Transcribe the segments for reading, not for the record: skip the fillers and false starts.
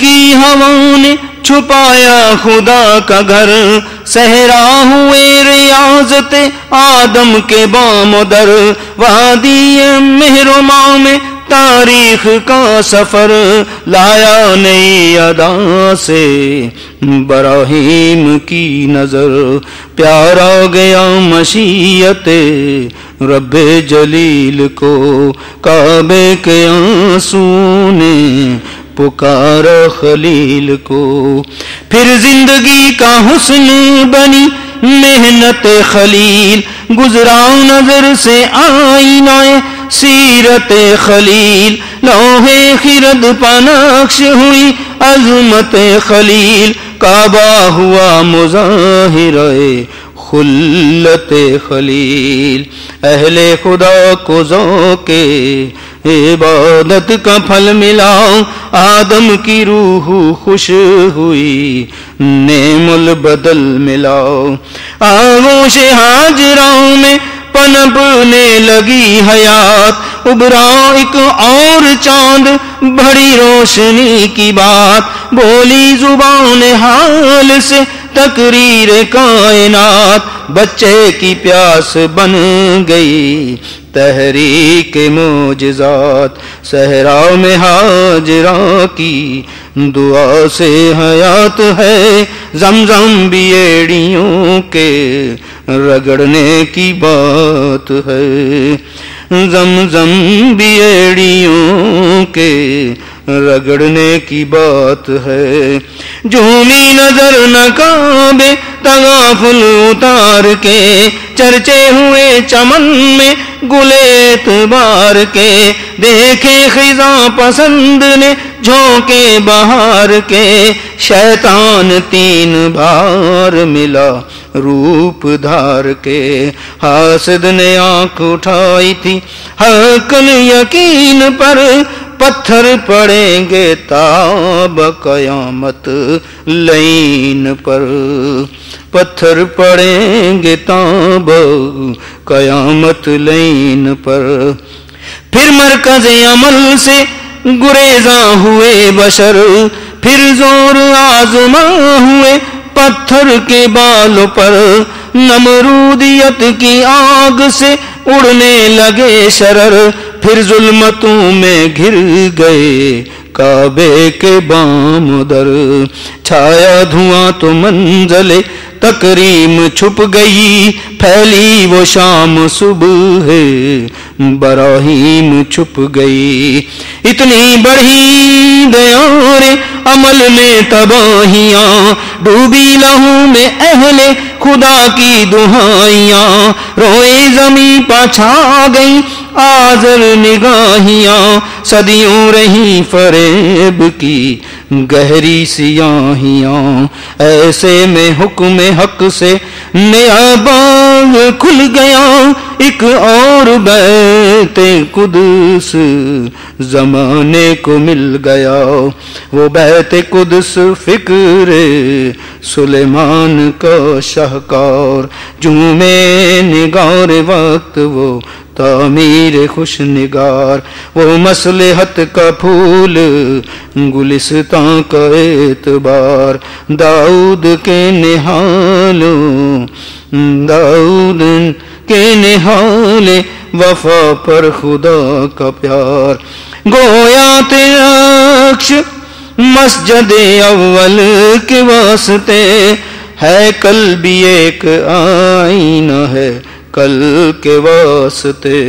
کی ہوا نے چھپایا خدا کا گھر، صحرا ہوئے ریاضت آدم کے بام و در، وادی مہرماں میں تاریخ کا سفر، لایا نئی ادا سے براہیم کی نظر، پیارا گیا مشیت رب جلیل کو، کعبے کے آنسو نے پکارا خلیل کو، پھر زندگی کا حسن بنی محنت خلیل، گزرا نظر سے آئینہ سیرت خلیل، لوحے خرد پنقش ہوئی عظمت خلیل، کعبہ ہوا مظاہرہ خلت خلیل، اہل خدا کو ذوق عبادت کا پھل ملا، آدم کی روح خوش ہوئی نعم البدل ملا، آغوش ہاجراں میں پنپنے لگی حیات، ابھرا ایک اور چاند بڑی روشنی کی بات، بولی زبان حال سے تقریر کائنات، بچے کی پیاس بن گئی تحریک معجزات، صحرا میں ہاجراں کی دعا سے حیات ہے، زمزم بیڑیوں کے رگڑنے کی بات ہے، زمزم بیڑیوں کے رگڑنے کی بات ہے، جھومی نظر نہ کعبے تغافل اتار کے، چرچے ہوئے چمن میں گل اعتبار کے، دیکھے خزاں پسند نے جھونکے بہار کے، شیطان 3 بار ملا روپ دھار کے، حاسد نے آنکھ اٹھائی تھی حقاً یقین پر، پتھر پڑیں گے تاب قیامت لعین پر، پتھر پڑیں گے تاب قیامت لعین پر، پھر مرکز عمل سے گریزاں ہوئے بشر، پھر زور آزما ہوئے پتھر کے بالوں پر، نمرودیت کی آگ سے اڑنے لگے شرر، پھر ظلمتوں میں گر گئے کعبے کے بام در، چھایا دھواں تو منزل تکریم چھپ گئی، پھیلی وہ شام صبح براہیم چھپ گئی، اتنی بڑھی دیار عمل میں تباہیاں، ڈوبی لہو میں اہل خدا کی دہائیاں، روئے زمیں پچھا گئی آزر نگاہیاں، صدیوں رہی فریب کی گہری سیاہیاں، ایسے میں حکم حق سے نیا باغ کھل گیا، ایک اور بیت قدس زمانے کو مل گیا، وہ بیت قدس فکر سلیمان کا شاہکار، جھومے نگار وقت وہ تعمیر خوش نگار، وہ مصلحت کا پھول گلستان کا اعتبار، داؤد کے نہالوں داؤد کے نہال وفا پر خدا کا پیار، گویا تیرا عکس مسجد اول کے واسطے ہے، کل بھی ایک آئینہ ہے کل کے واسطے،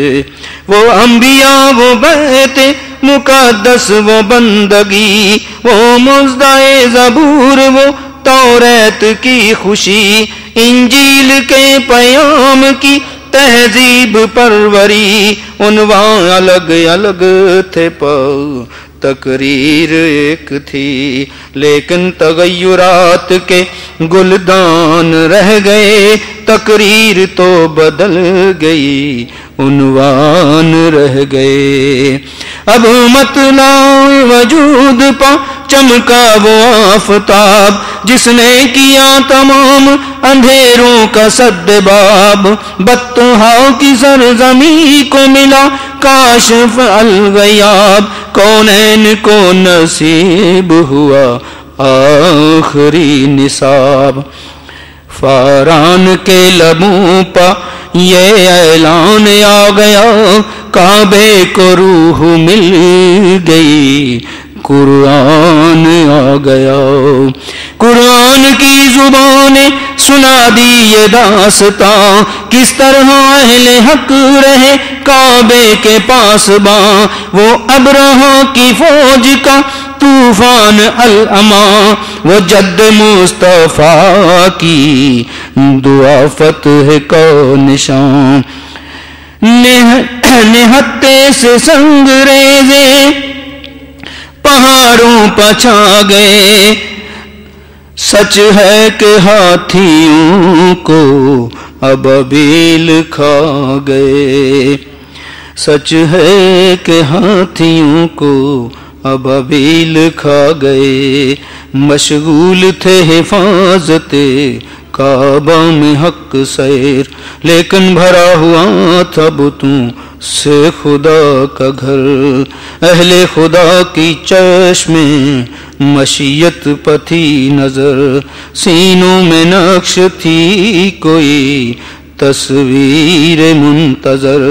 وہ انبیاء وہ بیت مقدس وہ بندگی، وہ مزدائے زبور وہ توریت کی خوشی، انجیل کے پیام کی تہذیب پروری، عنوان الگ الگ تھے پر تقریر ایک تھی، لیکن تغیرات کے گلدان رہ گئے، تقریر تو بدل گئی عنوان رہ گئے، اب مطلع وجود پا چمکا وہ آفتاب، جس نے کیا تمام اندھیروں کا سد باب، بطحا کی سرزمین کو ملا کاشف الغیاب کونین کو نصیب ہوا آخری نصاب. فاران کے لبوں پا یہ اعلان آ گیا کعبے کو روح مل گئی قرآن آ گیا. قرآن کی زبان سنا دی یہ داستاں کس طرح اہل حق رہے کعبے کے پاس باں. وہ ابرہہ کی فوج کا طوفان الاما وہ جد مصطفیٰ کی دعا فتح کا نشان. نہتے سے سنگ ریزے پہاڑوں پچھا گئے. سچ ہے کہ ہاتھیوں کو ابابیل کھا گئے. سچ ہے کہ ہاتھیوں کو ابابیل کھا گئے. مشغول تھے حفاظت کعبہ میں حق سیر لیکن بھرا ہوا تھا بتوں سے خدا کا گھر. اہل خدا کی چشم مشیت پتھی نظر سینوں میں نقش تھی کوئی تصویر منتظر.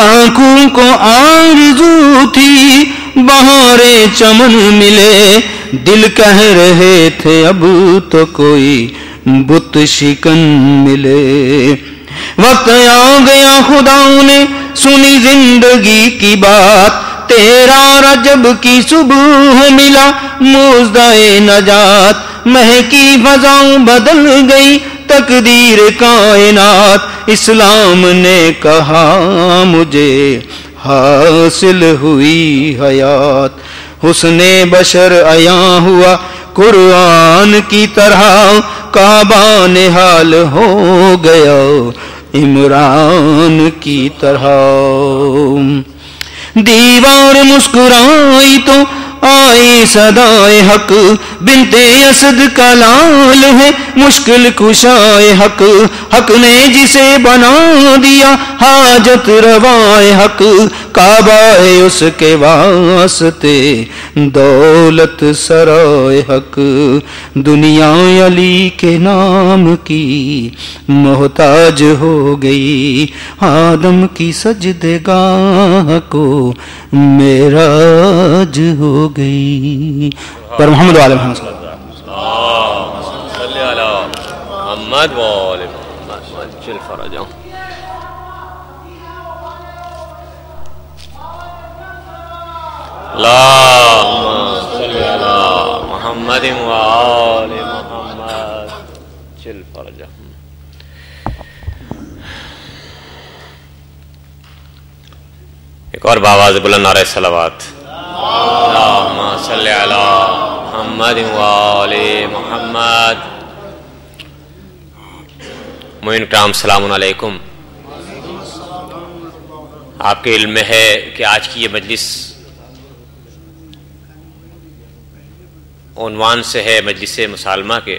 آنکھوں کو آرزو تھی بہار چمن ملے دل کہہ رہے تھے اب تو کوئی بت شکن ملے. وقت آ گیا خدا نے سنی زندگی کی بات تیرا رجب کی صبح ملا موزدہ نجات. مہکی فضاؤں بدل گئی تقدیر کائنات. اسلام نے کہا مجھے حاصل ہوئی حیات. حسن بشر عیاں ہوا قرآن کی طرح کعبہ نہال ہو گیا عمران کی طرح. دیوار مسکرائی تو آئی صدائے حق بنت اسد کا لال ہے مشکل کشائے حق. حق نے جسے بنا دیا حاجت روائے حق. کعبہ اس کے واسطے دولت سرائے حق. دنیا علی کے نام کی محتاج ہو گئی آدم کی سجدگاہ کو معراج ہو گئی. پر محمد وعلی محمد صلی اللہ محمد وعلی محمد چل فرجاؤں. اللہم صلی علی محمد وعلی محمد چل فرجاؤں. ایک اور باواز بلند نعرہ صلوات. اللہم صلی علی محمد وعلی محمد. معین کرام السلام علیکم. آپ کے علم میں ہے کہ آج کی یہ مجلس عنوان سے ہے مجلس مسالمہ کے.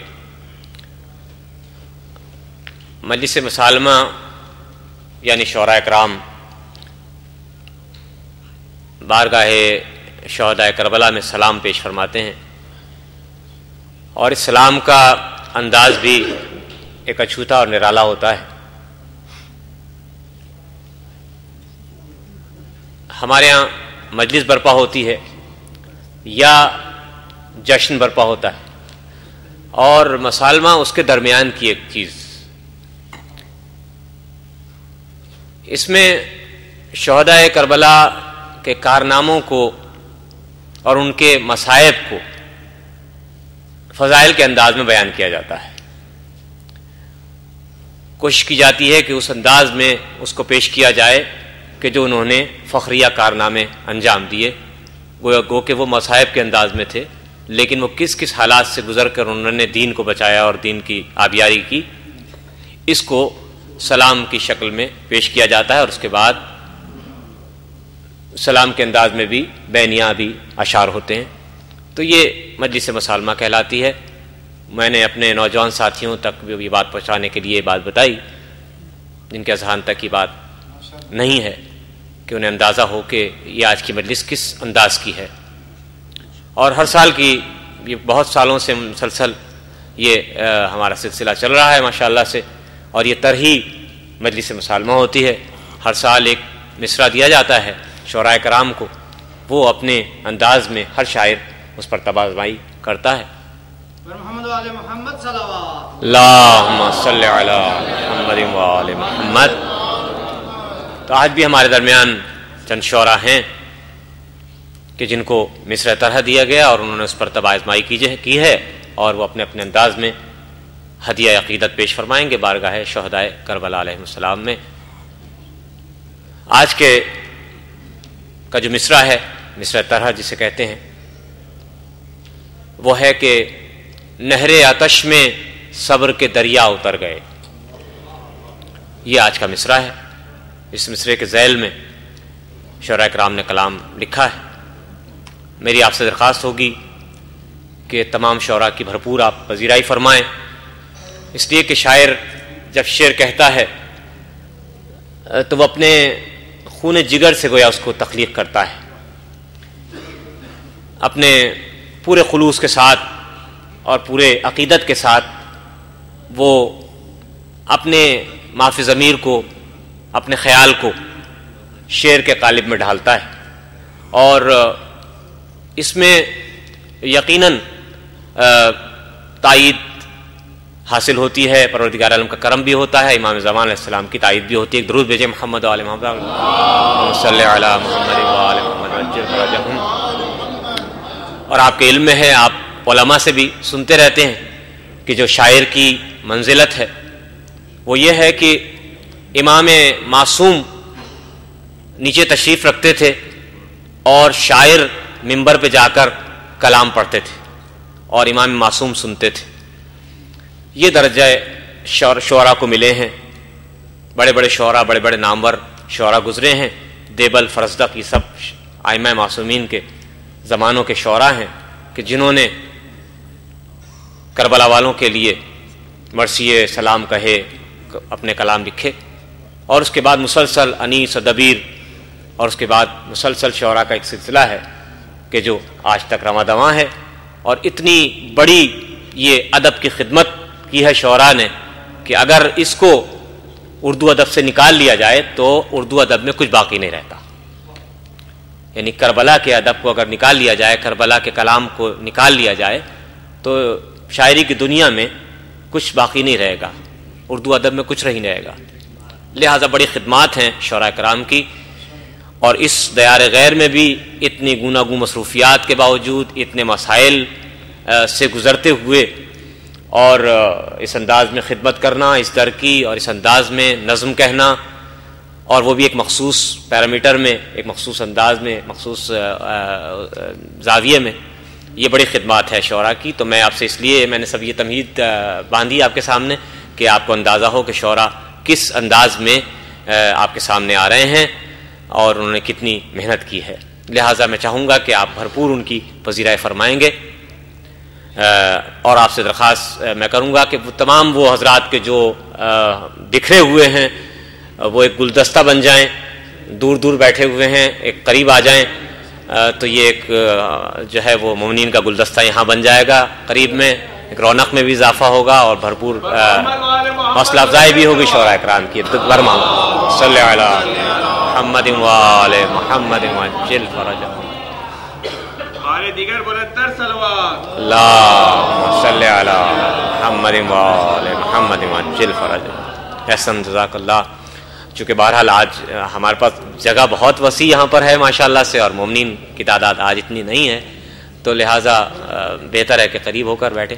مجلس مسالمہ یعنی شعراء اکرام بارگاہ شہداء کربلا میں سلام پیش فرماتے ہیں اور اس سلام کا انداز بھی ایک اچھوتا اور نرالا ہوتا ہے. ہمارے ہاں مجلس برپا ہوتی ہے یا جشن برپا ہوتا ہے اور مسالمہ اس کے درمیان کی ایک چیز. اس میں شہداء کربلا کے کارناموں کو اور ان کے مصائب کو فضائل کے انداز میں بیان کیا جاتا ہے. کوشش کی جاتی ہے کہ اس انداز میں اس کو پیش کیا جائے کہ جو انہوں نے فخریہ کارنامے انجام دیے گو کہ وہ مصائب کے انداز میں تھے لیکن وہ کس کس حالات سے گزر کر انہوں نے دین کو بچایا اور دین کی آبیاری کی. اس کو سلام کی شکل میں پیش کیا جاتا ہے اور اس کے بعد سلام کے انداز میں بھی بینیاں بھی اشعار ہوتے ہیں. تو یہ مجلس مسالمہ کہلاتی ہے. میں نے اپنے نوجوان ساتھیوں تک بھی یہ بات پہنچانے کے لیے بات بتائی جن کے اذہان تک یہ بات نہیں ہے کہ انہیں اندازہ ہو کہ یہ آج کی مجلس کس انداز کی ہے. اور ہر سال کی یہ بہت سالوں سے مسلسل یہ ہمارا سلسلہ چل رہا ہے ماشاءاللہ سے، اور یہ طرح مجلس مسالمہ ہوتی ہے. ہر سال ایک مصرع دیا جاتا ہے شعراء کرام کو، وہ اپنے انداز میں ہر شاعر اس پر طب آزمائی کرتا ہے. اللہم صلی علی محمد و آل محمد. تو آج بھی ہمارے درمیان چند شعراء ہیں کہ جن کو مصرع طرح دیا گیا اور انہوں نے اس پر طب آزمائی کی ہے، اور وہ اپنے اپنے انداز میں ہدیہ عقیدت پیش فرمائیں گے بارگاہ شہدائے کربلا علیہ السلام میں. آج کے کا جو مصرع ہے، مصرع طرح جسے کہتے ہیں، وہ ہے کہ نہر آتش میں صبر کے دریا اتر گئے. یہ آج کا مصرع ہے. اس مصرع کے ذیل میں شعراء کرام نے کلام لکھا ہے. میری آپ سے درخواست ہوگی کہ تمام شعراء کی بھرپور آپ پذیرائی فرمائیں، اس لیے کہ شاعر جب شعر کہتا ہے تو وہ اپنے خون جگر سے گویا اس کو تخلیق کرتا ہے، اپنے پورے خلوص کے ساتھ اور پورے عقیدت کے ساتھ وہ اپنے معافی ضمیر کو، اپنے خیال کو شعر کے قالب میں ڈھالتا ہے. اور اس میں یقیناً تائید حاصل ہوتی ہے، پروردگار عالم کا کرم بھی ہوتا ہے، امام زمان علیہ السلام کی تائید بھی ہوتی ہے. ایک درود بھیجیں محمد و آل محمد صلی علی محمد و آل محمد وجل فرجہم. اور آپ کے علم میں ہے، آپ علماء سے بھی سنتے رہتے ہیں کہ جو شاعر کی منزلت ہے وہ یہ ہے کہ امام معصوم نیچے تشریف رکھتے تھے اور شاعر منبر پہ جا کر کلام پڑھتے تھے اور امام معصوم سنتے تھے. یہ درجہ شعراء کو ملے ہیں. بڑے بڑے شعراء، بڑے بڑے نامور شعراء گزرے ہیں. دیبل، فرزدق، یہ سب ائمہ معصومین کے زمانوں کے شعراء ہیں کہ جنہوں نے کربلا والوں کے لیے مرثیے سلام کہے، اپنے کلام لکھے، اور اس کے بعد مسلسل انیس و دبیر، اور اس کے بعد مسلسل شعراء کا ایک سلسلہ ہے کہ جو آج تک رواں دواں ہے. اور اتنی بڑی یہ ادب کی خدمت کی ہے شعراء نے کہ اگر اس کو اردو ادب سے نکال لیا جائے تو اردو ادب میں کچھ باقی نہیں رہتا. یعنی کربلا کے ادب کو اگر نکال لیا جائے، کربلا کے کلام کو نکال لیا جائے تو شاعری کی دنیا میں کچھ باقی نہیں رہے گا، اردو ادب میں کچھ نہیں رہے گا. لہٰذا بڑی خدمات ہیں شعراء کرام کی. اور اس دیار غیر میں بھی اتنی گوناگوں مصروفیات کے باوجود، اتنے مسائل سے گزرتے ہوئے، اور اس انداز میں خدمت کرنا، اس در کی اور اس انداز میں نظم کہنا، اور وہ بھی ایک مخصوص پیرامیٹر میں، ایک مخصوص انداز میں، مخصوص زاویے میں، یہ بڑی خدمات ہے شعراء کی. تو میں آپ سے اس لیے میں نے سب یہ تمہید باندھی آپ کے سامنے کہ آپ کو اندازہ ہو کہ شعراء کس انداز میں آپ کے سامنے آ رہے ہیں اور انہوں نے کتنی محنت کی ہے. لہٰذا میں چاہوں گا کہ آپ بھرپور ان کی پذیرائی فرمائیں گے. اور آپ سے درخواست میں کروں گا کہ تمام وہ حضرات کے جو بکھرے ہوئے ہیں وہ ایک گلدستہ بن جائیں، دور دور بیٹھے ہوئے ہیں ایک قریب آ جائیں. تو یہ ایک جو ہے وہ مومنین کا گلدستہ یہاں بن جائے گا قریب میں، ایک رونق میں بھی اضافہ ہوگا اور بھرپور حوصلہ افزائی بھی ہوگی شعراء کرام کی. صلی علی محمد و آل محمد وجل فرجہم. دیگر بلندتر صلوات. اللہم صلی علی محمد و آل محمد وجل فرجہم. احسن، جزاک اللہ. چونکہ بہرحال آج ہمارے پاس جگہ بہت وسیع یہاں پر ہے ماشاءاللہ سے، اور مومنین کی تعداد آج اتنی نہیں ہے، تو لہٰذا بہتر ہے کہ قریب ہو کر بیٹھے.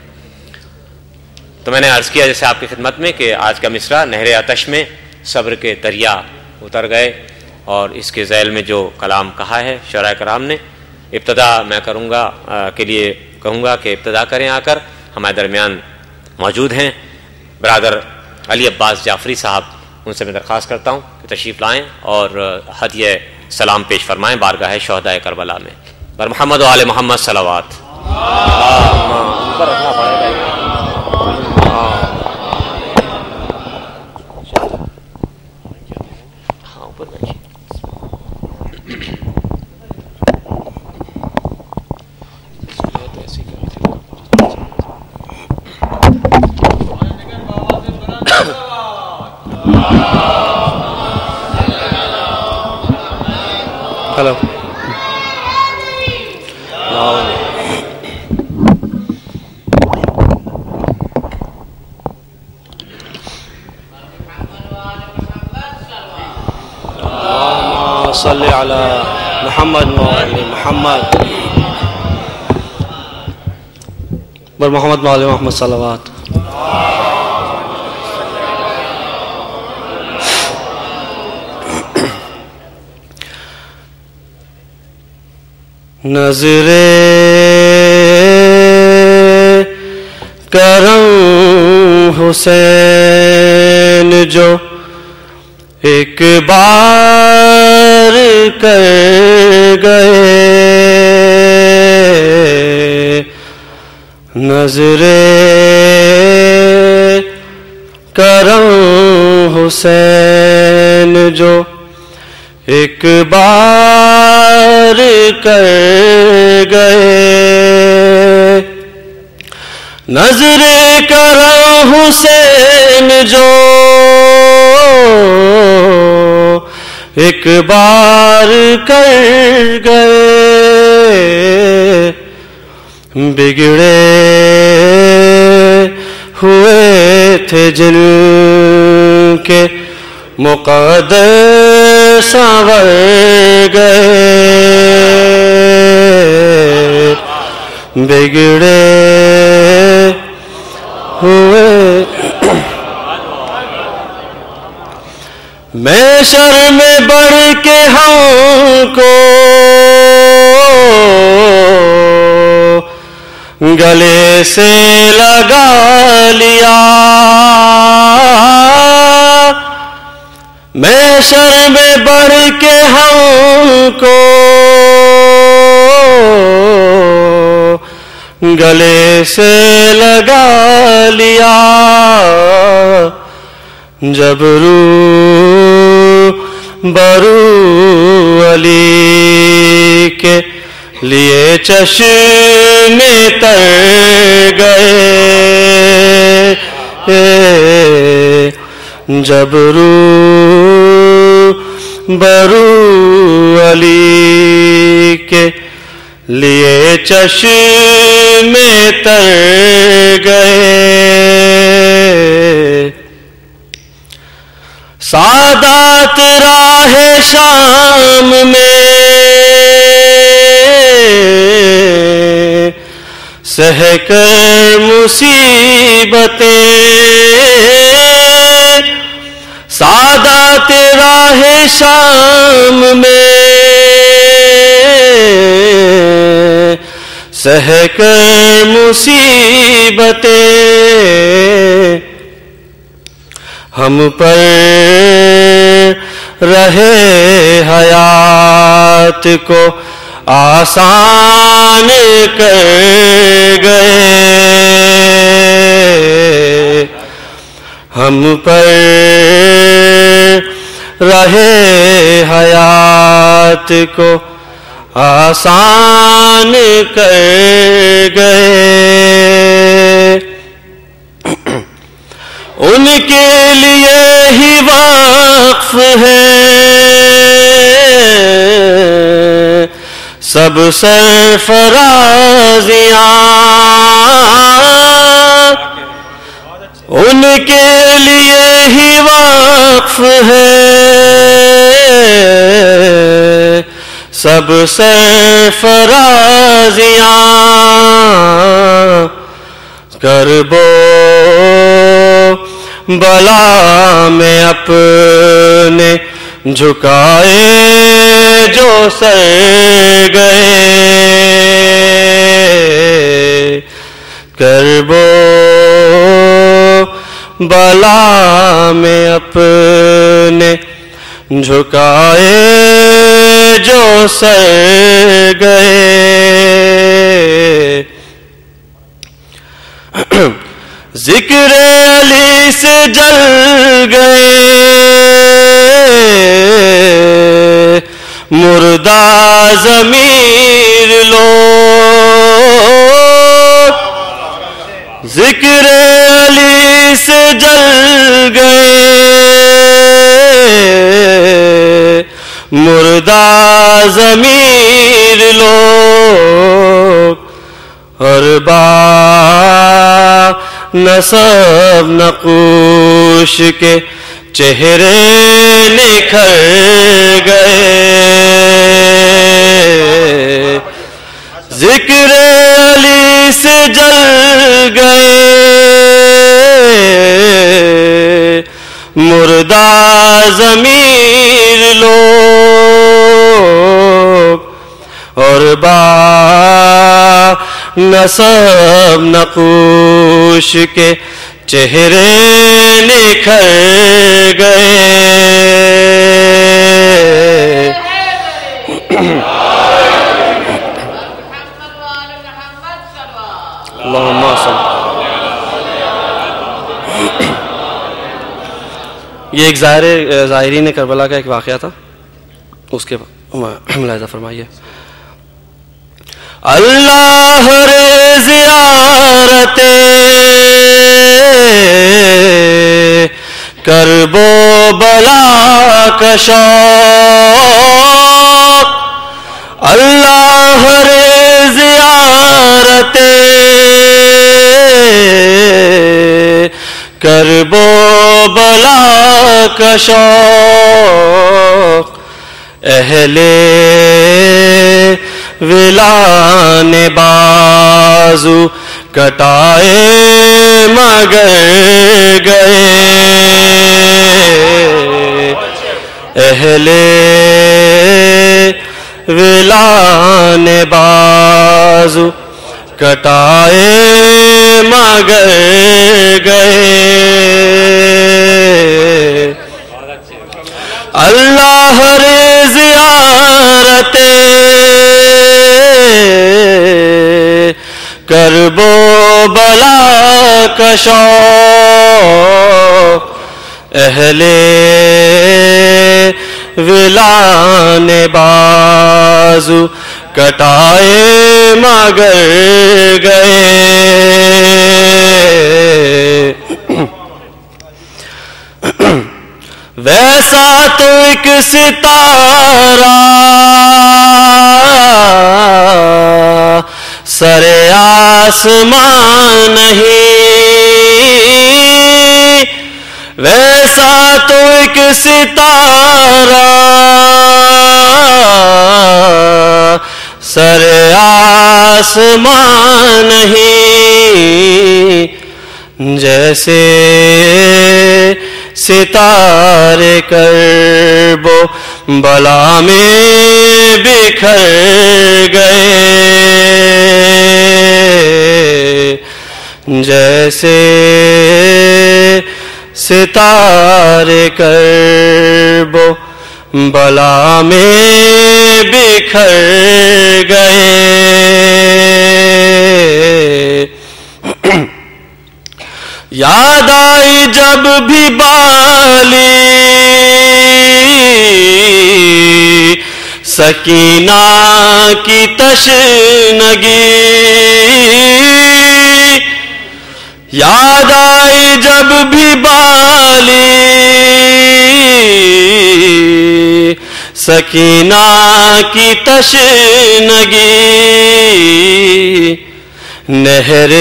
تو میں نے عرض کیا جیسے آپ کی خدمت میں کہ آج کا مصرع نہر آتش میں صبر کے دریا اتر گئے، اور اس کے ذیل میں جو کلام کہا ہے شعراء کرام نے. ابتدا میں کروں گا کے لیے کہوں گا کہ ابتدا کریں. آ کر ہمارے درمیان موجود ہیں برادر علی عباس جعفری صاحب. ان سے میں درخواست کرتا ہوں کہ تشریف لائیں اور ہدیہ سلام پیش فرمائیں بارگاہ شہداء کربلا میں. بر محمد و آل محمد صلوات. اوپر رکھنا پڑے گا. ہاں اوپر ہلو صلی علی محمد وعلی محمد بر محمد وعلی محمد صلوات. نظر کرم حسین جو ایک بار کر گئے، نظر کرم حسین جو ایک بار کر گئے، نظر کرم حسین جو ایک بار کر گئے، بگڑے ہوئے تھے جن کے مقدر سنور گئے، بگڑے ہوئے محشر میں بڑھ کے ہم کو گلے سے لگا لیا، محشر میں بڑھ کے ہم کو گلے سے لگا لیا، جب برو علی کے لیے چشمے تر گئے، جب برو علی کے لیے چشمے تر گئے، سادات راہ شام میں سہ کر مصیبتیں، سادات راہ شام میں سہ کر مصیبتیں، ہم پر رہے حیات کو آسان کر گئے، ہم پر رہے حیات کو آسان کر گئے، ان کے لیے ہی وقف ہے سب سرفرازیاں، ان کے لیے ہی وقف ہے سب سرفرازیاں، کربو بلا میں اپنے جھکائے جو سر گئے، کربو بلا میں اپنے جھکائے جو سر گئے، ذکر علی سے جل گئے مردہ ضمیر لوگ، ذکر علی سے جل گئے مردہ ضمیر لوگ اور با نصب نقوش کے چہرے نکھر گئے، ذکر علی سے جل گئے مردہ ضمیر لوگ اور با نصب نقوش کے چہرے نکھر گئے۔ اللہم صل۔ یہ ایک ظاہرین کربلا کا ایک واقعہ تھا، اس کے ملاحظہ فرمائیے۔ اللہ رے زیارت کرب و بلا کا شوق، اللہ رے زیارت کرب و بلا کا شوق، اہل ولا نے بازو کٹائے مگر گئے، اہل ولا نے بازو کٹائے مگر گئے، اللہ رے زیارت کرب و بلا کا شوق، اہل ولا نے بازو کٹائے مگر گئے، ویسا تو ایک ستارہ سر آسمان نہیں، ویسا تو ایک ستارہ سر آسمان نہیں، جیسے ستارے کرب و بلا میں بکھر گئے، جیسے ستارے کرب و بلا میں بکھر گئے۔ یاد آئی جب بھی بالی سکینہ کی تشنگی، یاد آئی جب بھی بالی سکینہ کی تشنگی، نہر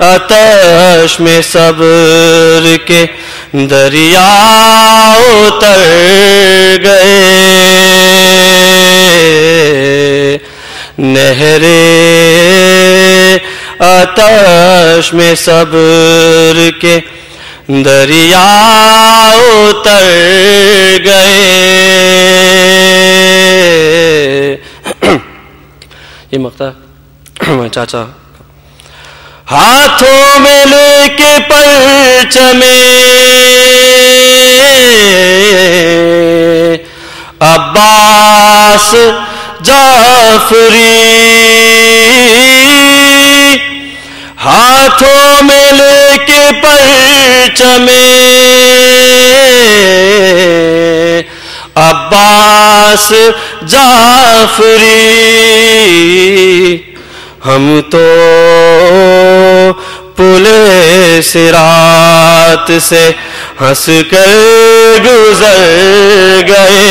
آتش میں صبر کے دریا اتر گئے، نہر آتش میں صبر کے دریا اتر گئے۔ یہ مقطع چاچا ہاتھوں میں لے کے پرچم عباس جعفری، ہاتھوں میں لے کے پرچم عباس جعفری، ہم تو پل صراط سے ہنس کر گزر گئے،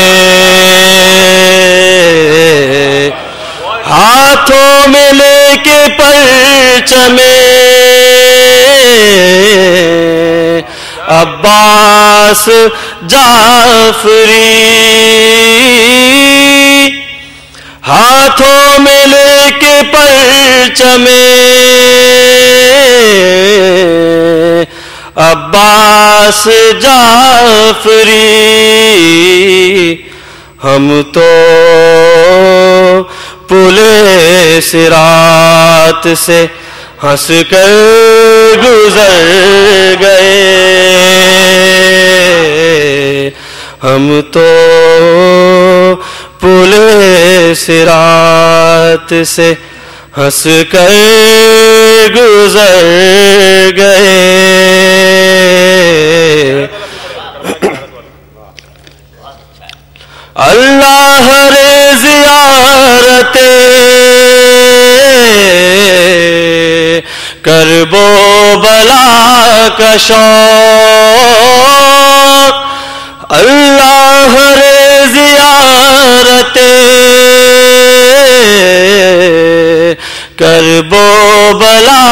ہاتھوں میں لے کے پرچم عباس جعفری، ہاتھوں میں لے کے پرچم عباس جعفری، ہم تو پلے صراط سے ہنس کر گزر گئے، ہم تو پلے صراط سے ہنس کر گزر گئے۔ اللہ رے زیارت کرب و بلا کا شوق، اللہ رے زیارت کرب و بلا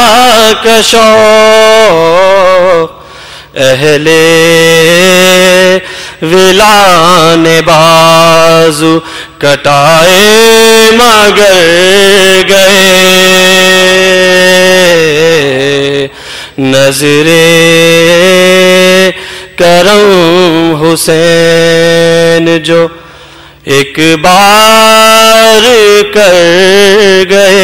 کا شوق، اہل ویلان بازو کٹائے مگر گئے، نظر کرم حسین جو ایک بار کر گئے،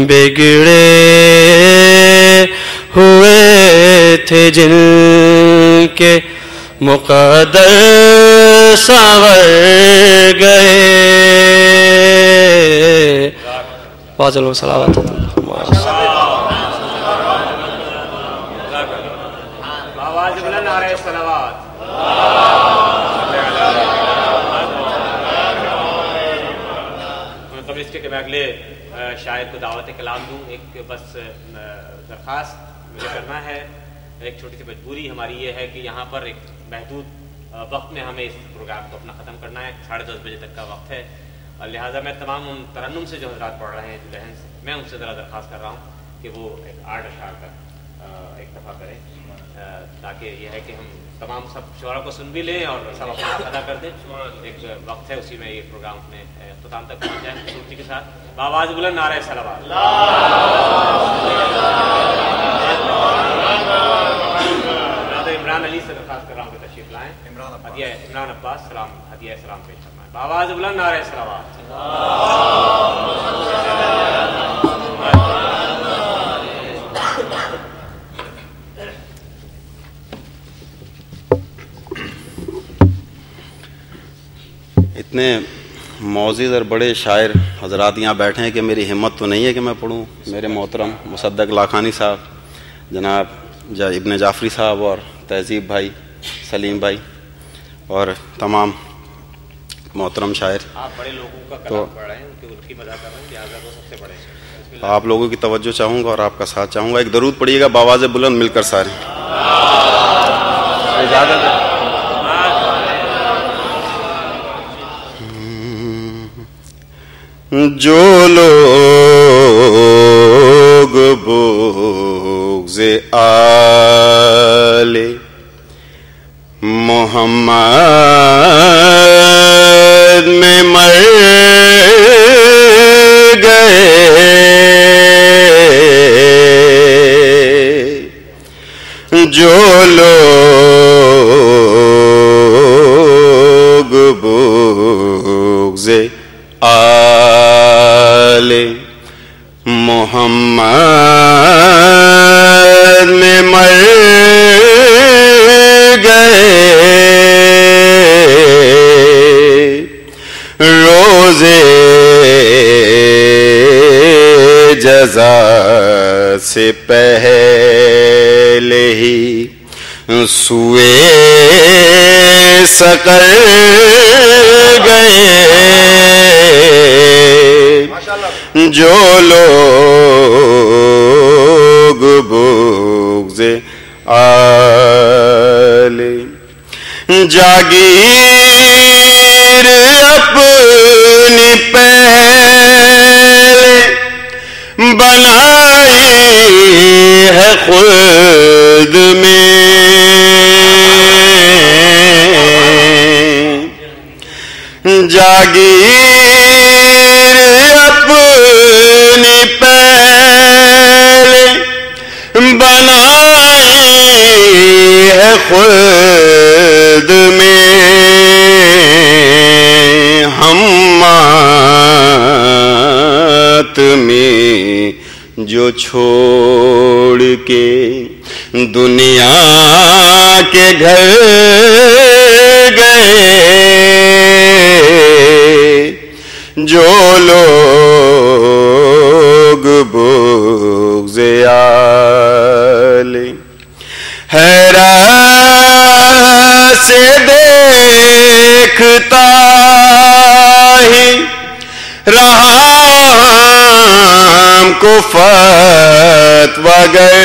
بگڑے ہوئے تھے جن کے مقدر سنور گئے۔ واجل صلوات آواز بلند نعرہ صلوات۔ قبل اس کے کہ میں اگلے شاعر کو دعوت کلام دوں، ایک بس درخواست مجھے کرنا ہے، ایک چھوٹی سی مجبوری ہماری یہ ہے کہ یہاں پر ایک محدود وقت میں ہمیں اس پروگرام کو اپنا ختم کرنا ہے، 10:30 بجے تک کا وقت ہے، اور لہٰذا میں تمام ان ترنم سے جو حضرات پڑھ رہے ہیں جو لہن سے، میں ان سے ذرا درخواست کر رہا ہوں کہ وہ ایک 8 اشعار کا اکتفا کریں، تاکہ یہ ہے کہ ہم تمام سب شعراء کو سن بھی لیں اور سب اپنا حق ادا کر دیں۔ ایک وقت ہے، اسی میں یہ پروگرام اپنے اختتام تک پہنچ جائے خوبصورتی کے ساتھ۔ بآواز بلند نعرہ صلوات۔ عمران علی سے درخواست کر رہا ہوں کہ تشریف لائیں، ہدیہ عمران عباس سلام، ہدیہ سلام پیش فرمائیں۔ بآواز بلند نعرہ صلوات۔ اتنے معزز اور بڑے شاعر حضرات یہاں بیٹھے ہیں کہ میری ہمت تو نہیں ہے کہ میں پڑھوں۔ میرے محترم مصدق لاکھانی صاحب، جناب ابن جعفری صاحب اور تہذیب بھائی، سلیم بھائی اور تمام محترم شاعر، آپ بڑے لوگوں کا کلام پڑھ رہے ہیں، ان کی مدد کر رہے ہیں، لہٰذا وہ سب سے بڑے ہیں۔ آپ لوگوں کی توجہ چاہوں گا اور آپ کا ساتھ چاہوں گا۔ ایک درود پڑھیے گا بآواز بلند مل کر سارے۔ اجازت ہے؟ جو لوگ بغض آل محمد میں مر گئے، جو لوگ بغض آل محمد میں مر گئے، روزے جزا سے پہلے ہی سوئے سقر گئے، جو لوگ بغض جاگیر اپنی پہلے بنائی ہے خود میں، جاگیر اپنی پہلے بنائی ہے خود میں، ہم ماتمی جو چھوڑ کے دنیا کے گھر گئے، جو لوگ بغض آل حیرت سے دیکھتا ہی رہا ہم کو فتویٰ گر،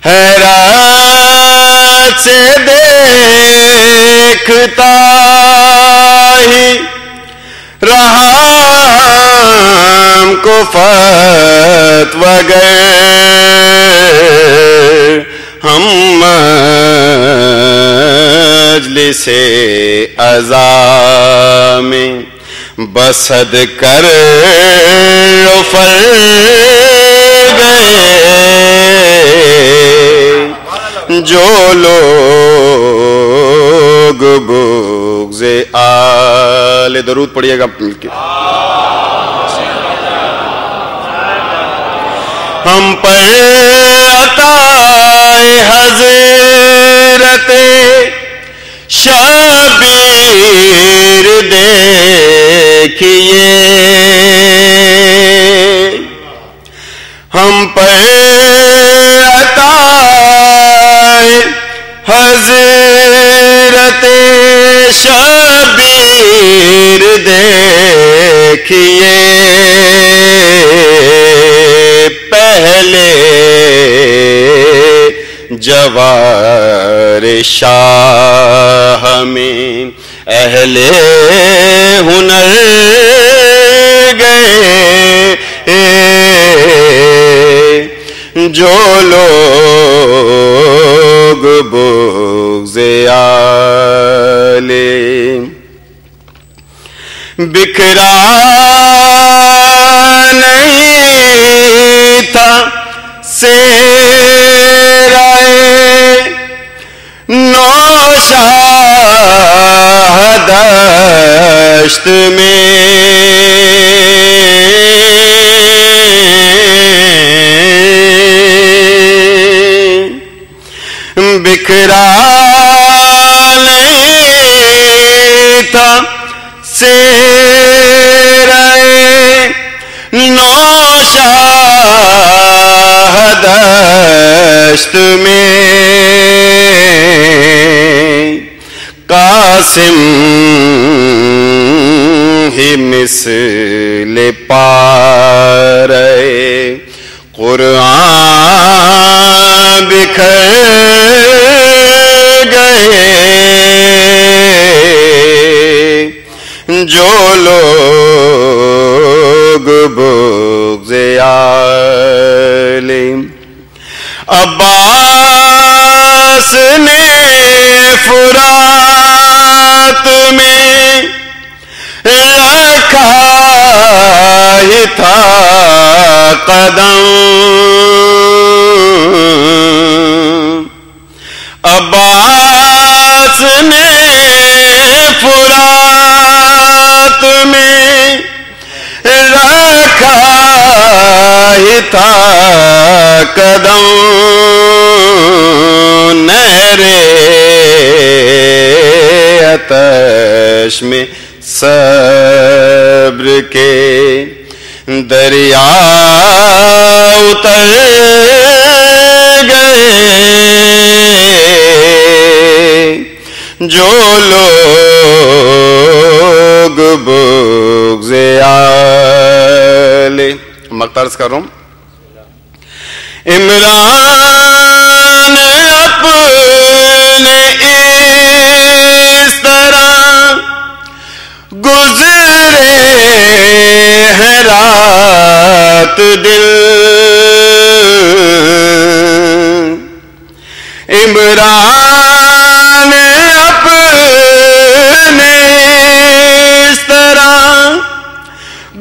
حیرت سے دیکھتا ہی رہا ہم کو فتویٰ گر، ہم مجلس عزا میں بسد کر رفل گئے، جو لوگ بغض آل، درود پڑھیے گا مل کے، ہم پر عطائے حضرت شبیر دیکھیے، ہم پر عطائے حضرت شبیر دیکھیے، پہلے جوار شاہ میں اہل ہنر گئے، جو لوگ بغض آل بکھرا نہیں تھا سیرائے نوشاہ دشت میں، بکھرا نہیں تھا سیرائے نوشاہ دشت میں، قاسم ہی مثل پارے قرآن بکھر گئے، جو لوگ بغض آل عباس نے فرات میں رکھا ہی تھا قدم، عباس نے فرات میں رکھا ہی تھا قدم، نہرے آتش میں صبر کے دریا اتر گئے، جو لوگ بغض آل، مقترض کر رہا ہوں، عمران اپنے گزرے ہیں رات دل عمران اپنے اس طرح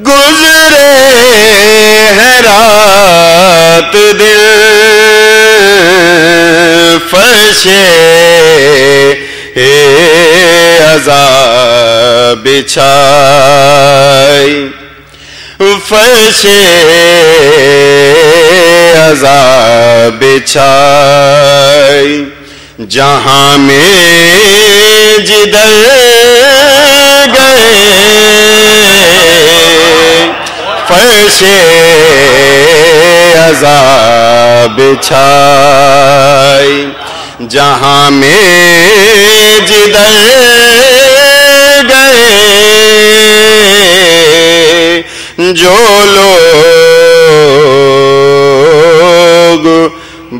گزرے ہیں رات دل فرشے عذاب بچھائی فرشے عذاب بچھائی جہاں میں جدھر گئے فرشے عذاب بچھائی جہاں میں جدھر گئے جو لوگ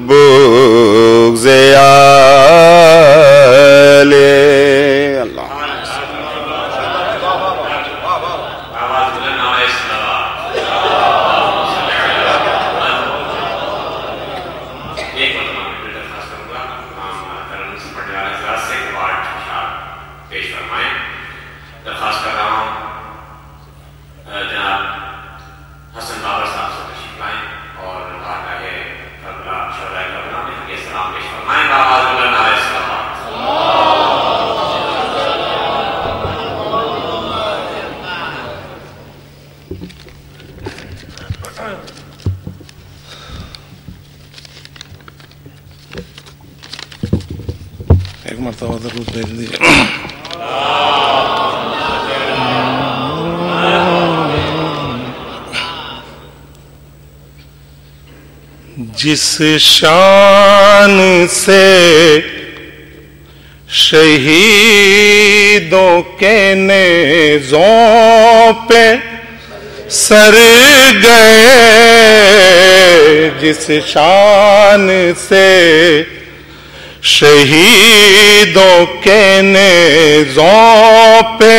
بغض آل اللہ ایک مرتبہ درود بھیج دیجیے. جس شان سے شہیدوں کے نیزوں پہ سر گئے جس شان سے شہیدوں کے نیزوں پہ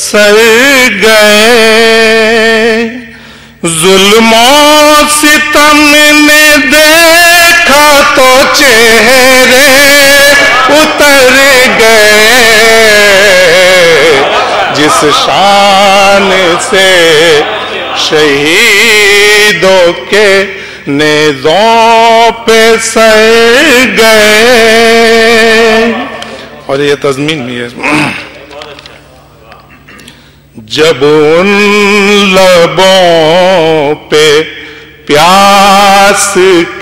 سر گئے ظلم و ستم نے دیکھا تو چہرے اتر گئے جس شان سے شہیدوں کے نیزوں پہ سر گئے. اور یہ تضمین بھی ہے جب ان لبوں پہ پیاس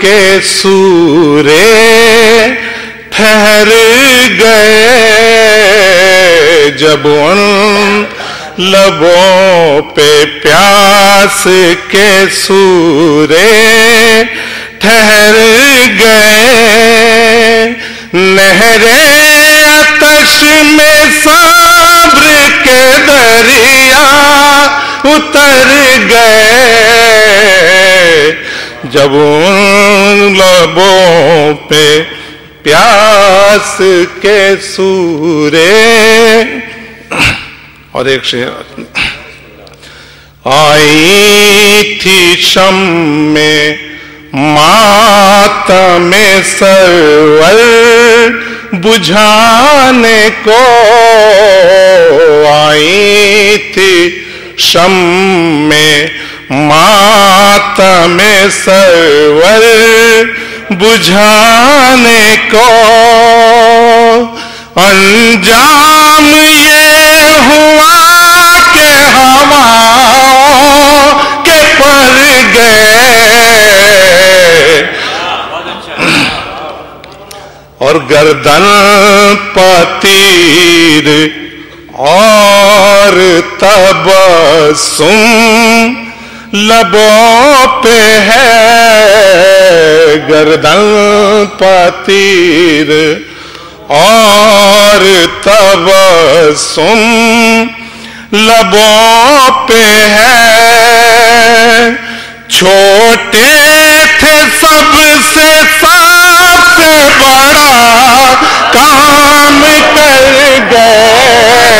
کے سورے ٹھہر گئے جب ان لبوں پہ پیاس کے سورے ٹھہر گئے نہرے آتش میں صبر کے دریا اتر گئے جب ان لبوں پہ پیاس کے سورے. اور ایک شعر آئی تھی شم میں ماتم سرور بجھانے کو آئی تھی شم میں ماتم سرور بجھانے کو انجام یہ ہوا کہ ہواؤں کے پر گئے اور گردن پتیر اور تبسم لبوں پہ ہے گردن پتیر اور تبسم لبوں پہ ہے چھوٹے تھے سب سے بڑا کام کر گئے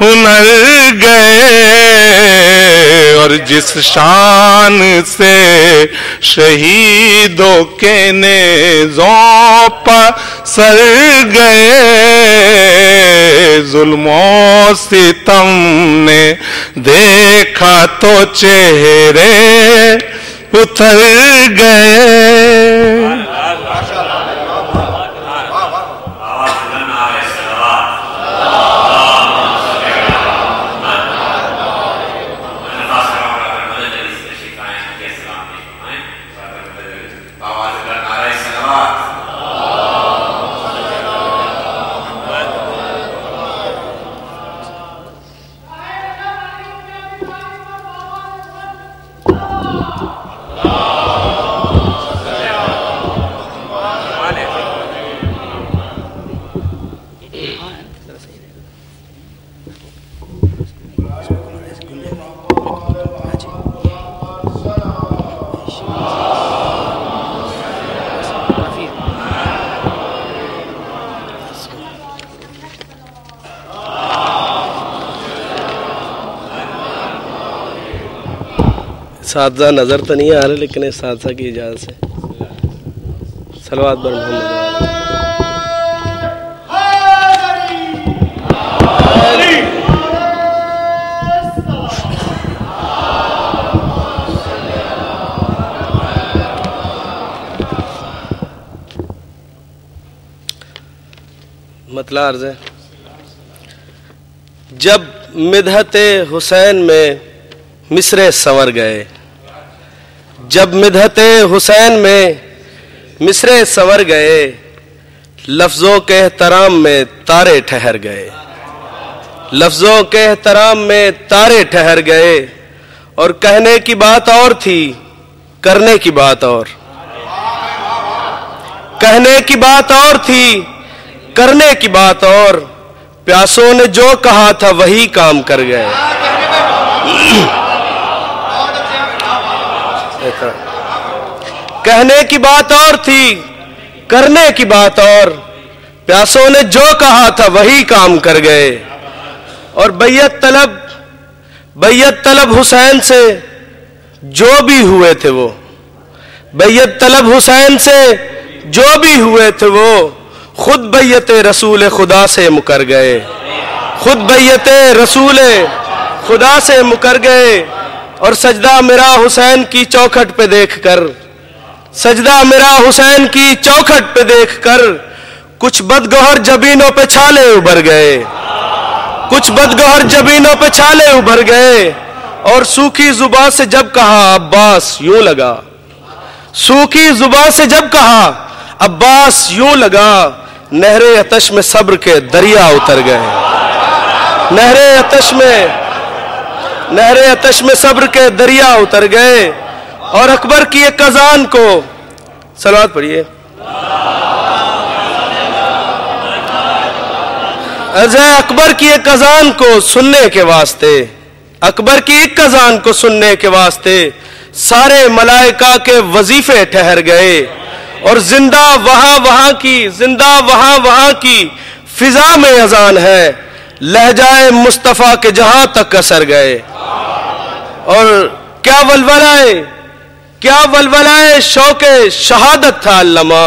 ہنر گئے، اور جس شان سے شہیدوں کے نیزوں پر سر گئے، ظلم و ستم نے دیکھا تو چہرے اتر گئے۔ اساتذہ نظر تو نہیں آ رہے، لیکن اساتذہ کی اجازت سے صلوات بر محمد۔ مطلع عرض ہے، جب مدحت حسین میں مصرے سنور گئے، جب مدحت حسین میں مصرے سنور گئے، لفظوں کے احترام میں تارے ٹھہر گئے، لفظوں کے احترام میں تارے ٹھہر گئے، اور کہنے کی بات اور تھی، کرنے کی بات اور، کہنے کی بات اور تھی، کرنے کی بات اور، پیاسوں نے جو کہا تھا وہی کام کر گئے۔ کہنے کی بات اور تھی، کرنے کی بات اور، پیاسوں نے جو کہا تھا وہی کام کر گئے، اور بیعت طلب حسین سے جو بھی ہوئے تھے وہ، بیعت طلب حسین سے جو بھی ہوئے تھے وہ، خود بیعت رسول خدا سے مکر گئے، خود بیعت رسول خدا سے مکر گئے، اور سجدہ میرا حسین کی چوکھٹ پہ دیکھ کر، سجدہ میرا حسین کی چوکھٹ پہ دیکھ کر، کچھ بدگوہر جبینوں پہ چھالے ابھر گئے، کچھ بدگوہر جبینوں پہ چھالے ابھر گئے، اور سوکھی زبان سے جب کہا عباس یوں لگا، سوکھی زبان سے جب کہا عباس یوں لگا، نہر آتش میں صبر کے دریا اتر گئے، نہر آتش میں صبر کے دریا اتر گئے، اور اکبر کی ایک اذان کو، صلوات پڑھیے، اکبر کی ایک اذان کو سننے کے واسطے، اکبر کی ایک اذان کو سننے کے واسطے سارے ملائکہ کے وظیفے ٹھہر گئے، اور زندہ وہاں کی فضا میں اذان ہے، لہجہ مصطفیٰ کے جہاں تک اثر گئے، اور کیا ولولائے شوق شہادت تھا علامہ،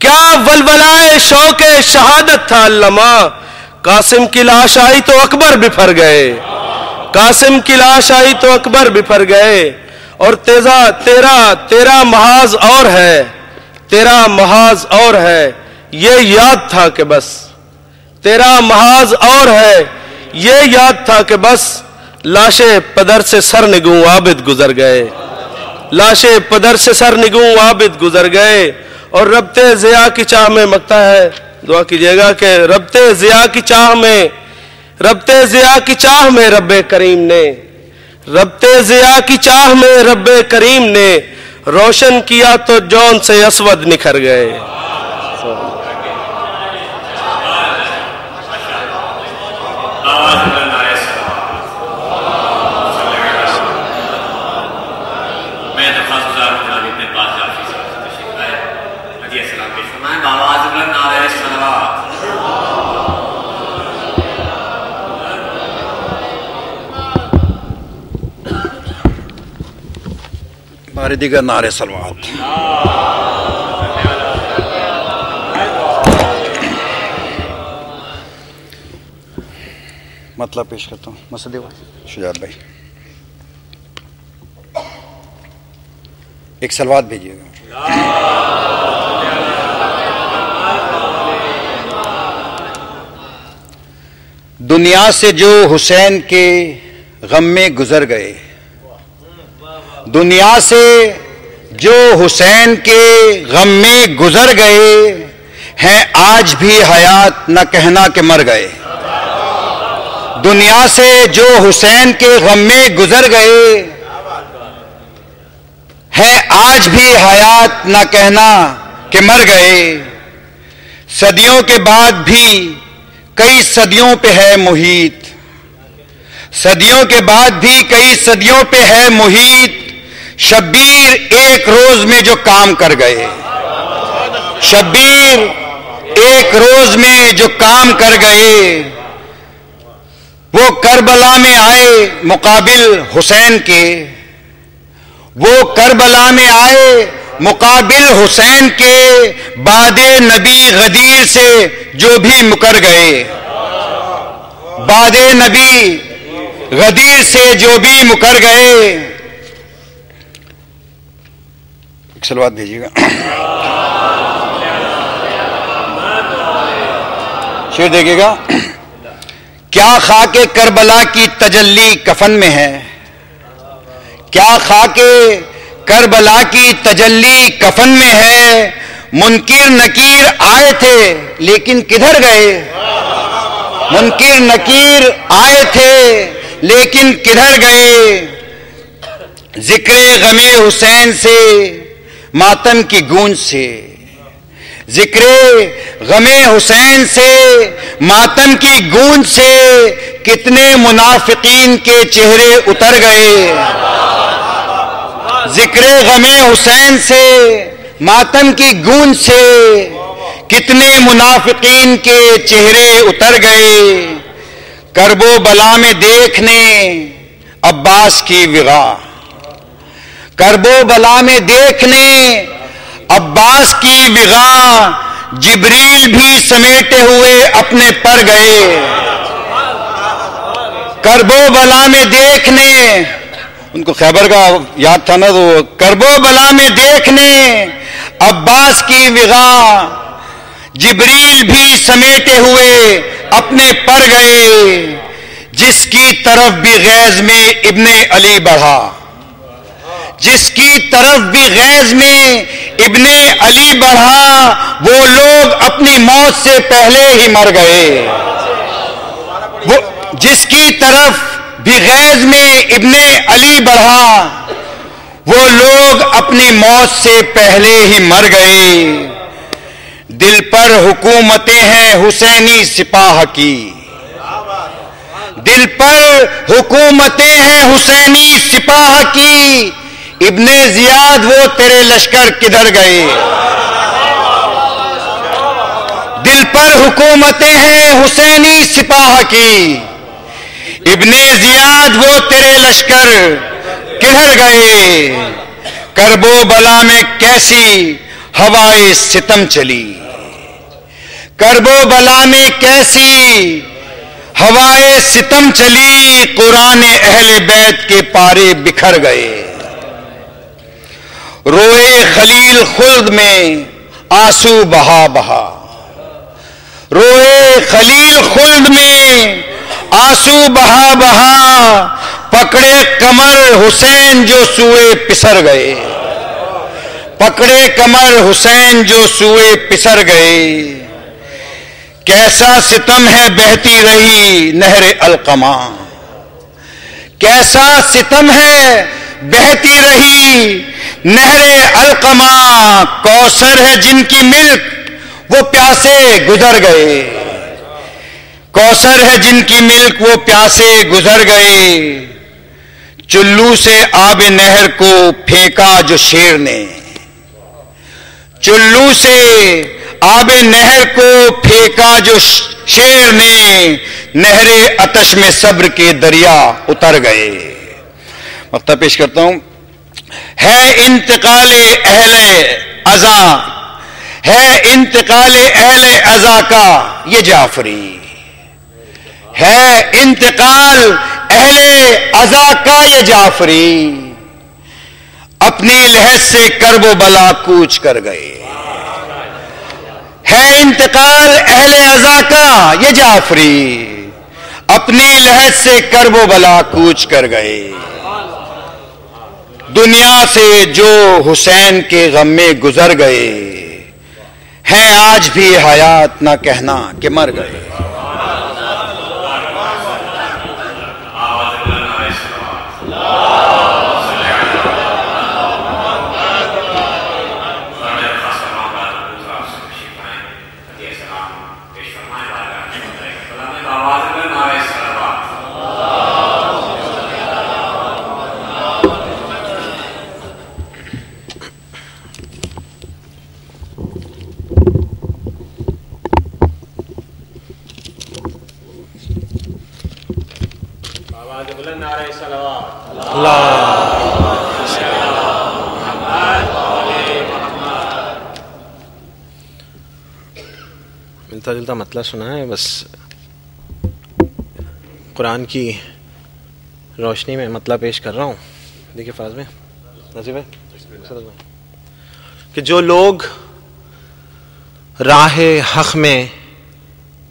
کیا ولولائے شوق شہادت تھا علامہ، قاسم کی لاش آئی تو اکبر بفر گئے، قاسم کی لاش آئی تو اکبر بفر گئے، اور تیرا محاذ اور ہے، تیرا محاذ اور ہے، یہ یاد تھا کہ بس، تیرا محاذ اور ہے، یہ یاد تھا کہ بس، لاشے پدر سے سر نگوں عابد گزر گئے، لاشے پدر سے سر نگوں عابد گزر گئے، اور ربط ضیاء کی چاہ میں مکتا ہے، دعا کیجئے گا کہ ربط ضیاء کی چاہ میں رب کریم نے، ربط ضیاء کی چاہ میں رب کریم نے روشن کیا تو جون سے اسود نکھر گئے۔ بار دیگر نعرے صلوات. مطلب پیش کرتا ہوں. مسعود شجاعت بھائی ایک صلوات بھیجیے گا. دنیا سے جو حسین کے غم میں گزر گئے، دنیا سے جو حسین کے غم میں گزر گئے ہیں آج بھی حیات، نہ کہنا کہ مر گئے. دنیا سے جو حسین کے غم میں گزر گئے ہیں آج بھی حیات، نہ کہنا کہ مر گئے. صدیوں کے بعد بھی کئی صدیوں پہ ہے محیط، صدیوں کے بعد بھی کئی صدیوں پہ ہے محیط. شبیر ایک روز میں جو کام کر گئے، شبیر ایک روز میں جو کام کر گئے، وہ کربلا میں آئے مقابل حسین کے، وہ کربلا میں آئے مقابل حسین کے. بعد نبی غدیر سے جو بھی مکر گئے، بعد نبی غدیر سے جو بھی مکر گئے. ایک صلوات بھیجیے گا. شعر دیکھیے گا. کیا خاک کربلا کی تجلی کفن میں ہے، کیا خاک کربلا کی تجلی کفن میں ہے. منکر نکیر آئے تھے لیکن کدھر گئے، منکر نکیر آئے تھے لیکن کدھر گئے. ذکر غم حسین سے ماتم کی گونج سے، ذکر غم حسین سے ماتم کی گونج سے کتنے منافقین کے چہرے اتر گئے. ذکر غم حسین سے ماتم کی گونج سے کتنے منافقین کے چہرے اتر گئے. کرب و بلا میں دیکھنے عباس کی وغا، کرب و بلا میں دیکھنے عباس کی وغا. جبریل بھی سمیٹے ہوئے اپنے پر گئے. کرب و بلا میں دیکھنے، ان کو خیبر کا یاد تھا نا، تو کرب و بلا میں دیکھنے عباس کی وغا. جبریل بھی سمیٹے ہوئے اپنے پر گئے. جس کی طرف بھی غیظ میں ابن علی بڑھا، جس کی طرف بھی غیظ میں ابن علی بڑھا، وہ لوگ اپنی موت سے پہلے ہی مر گئے. جس کی طرف بھی غیظ میں ابن علی بڑھا، وہ لوگ اپنی موت سے پہلے ہی مر گئے. دل پر حکومتیں ہیں حسینی سپاہ کی، دل پر حکومتیں ہیں حسینی سپاہ کی. ابن زیاد وہ تیرے لشکر کدھر گئے. دل پر حکومتیں ہیں حسینی سپاہ کی. ابن زیاد وہ تیرے لشکر کدھر گئے. کرب و بلا میں کیسی ہوائے ستم چلی، کرب و بلا میں کیسی ہوائے ستم چلی. قرآن اہل بیت کے پارے بکھر گئے. روئے خلیل خلد میں آنسو بہا بہا، روئے خلیل خلد میں آنسو بہا بہا. پکڑے کمر حسین جو سوئے پسر گئے، پکڑے کمر حسین جو سوئے پسر گئے. کیسا ستم ہے بہتی رہی نہر القما، کیسا ستم ہے بہتی رہی نہر القما. کوثر ہے جن کی ملک وہ پیاسے گزر گئے، کوثر ہے جن کی ملک وہ پیاسے گزر گئے. چلو سے آب نہر کو پھینکا جو شیر نے، چلو سے آب نہر کو پھینکا جو شیر نے. نہر آتش میں صبر کے دریا اتر گئے. مقطع پیش کرتا ہوں. ہے انتقال اہل ازا، ہے انتقال اہل ازا کا یہ جعفری، ہے انتقال اہل ازا کا یہ جعفری، اپنی لحد سے کرب و بلا کوچ کر گئے، ہے انتقال اہل ازا کا یہ جعفری، اپنی لحد سے کرب و بلا کوچ کر گئے، دنیا سے جو حسین کے غم میں گزر گئے، ہیں آج بھی حیات نہ کہنا کہ مر گئے۔ ملتا جلتا مطلب سنا ہے، بس قرآن کی روشنی میں مطلب پیش کر رہا ہوں۔ دیکھیے فراز میں نصیب ہے کہ جو لوگ راہ حق میں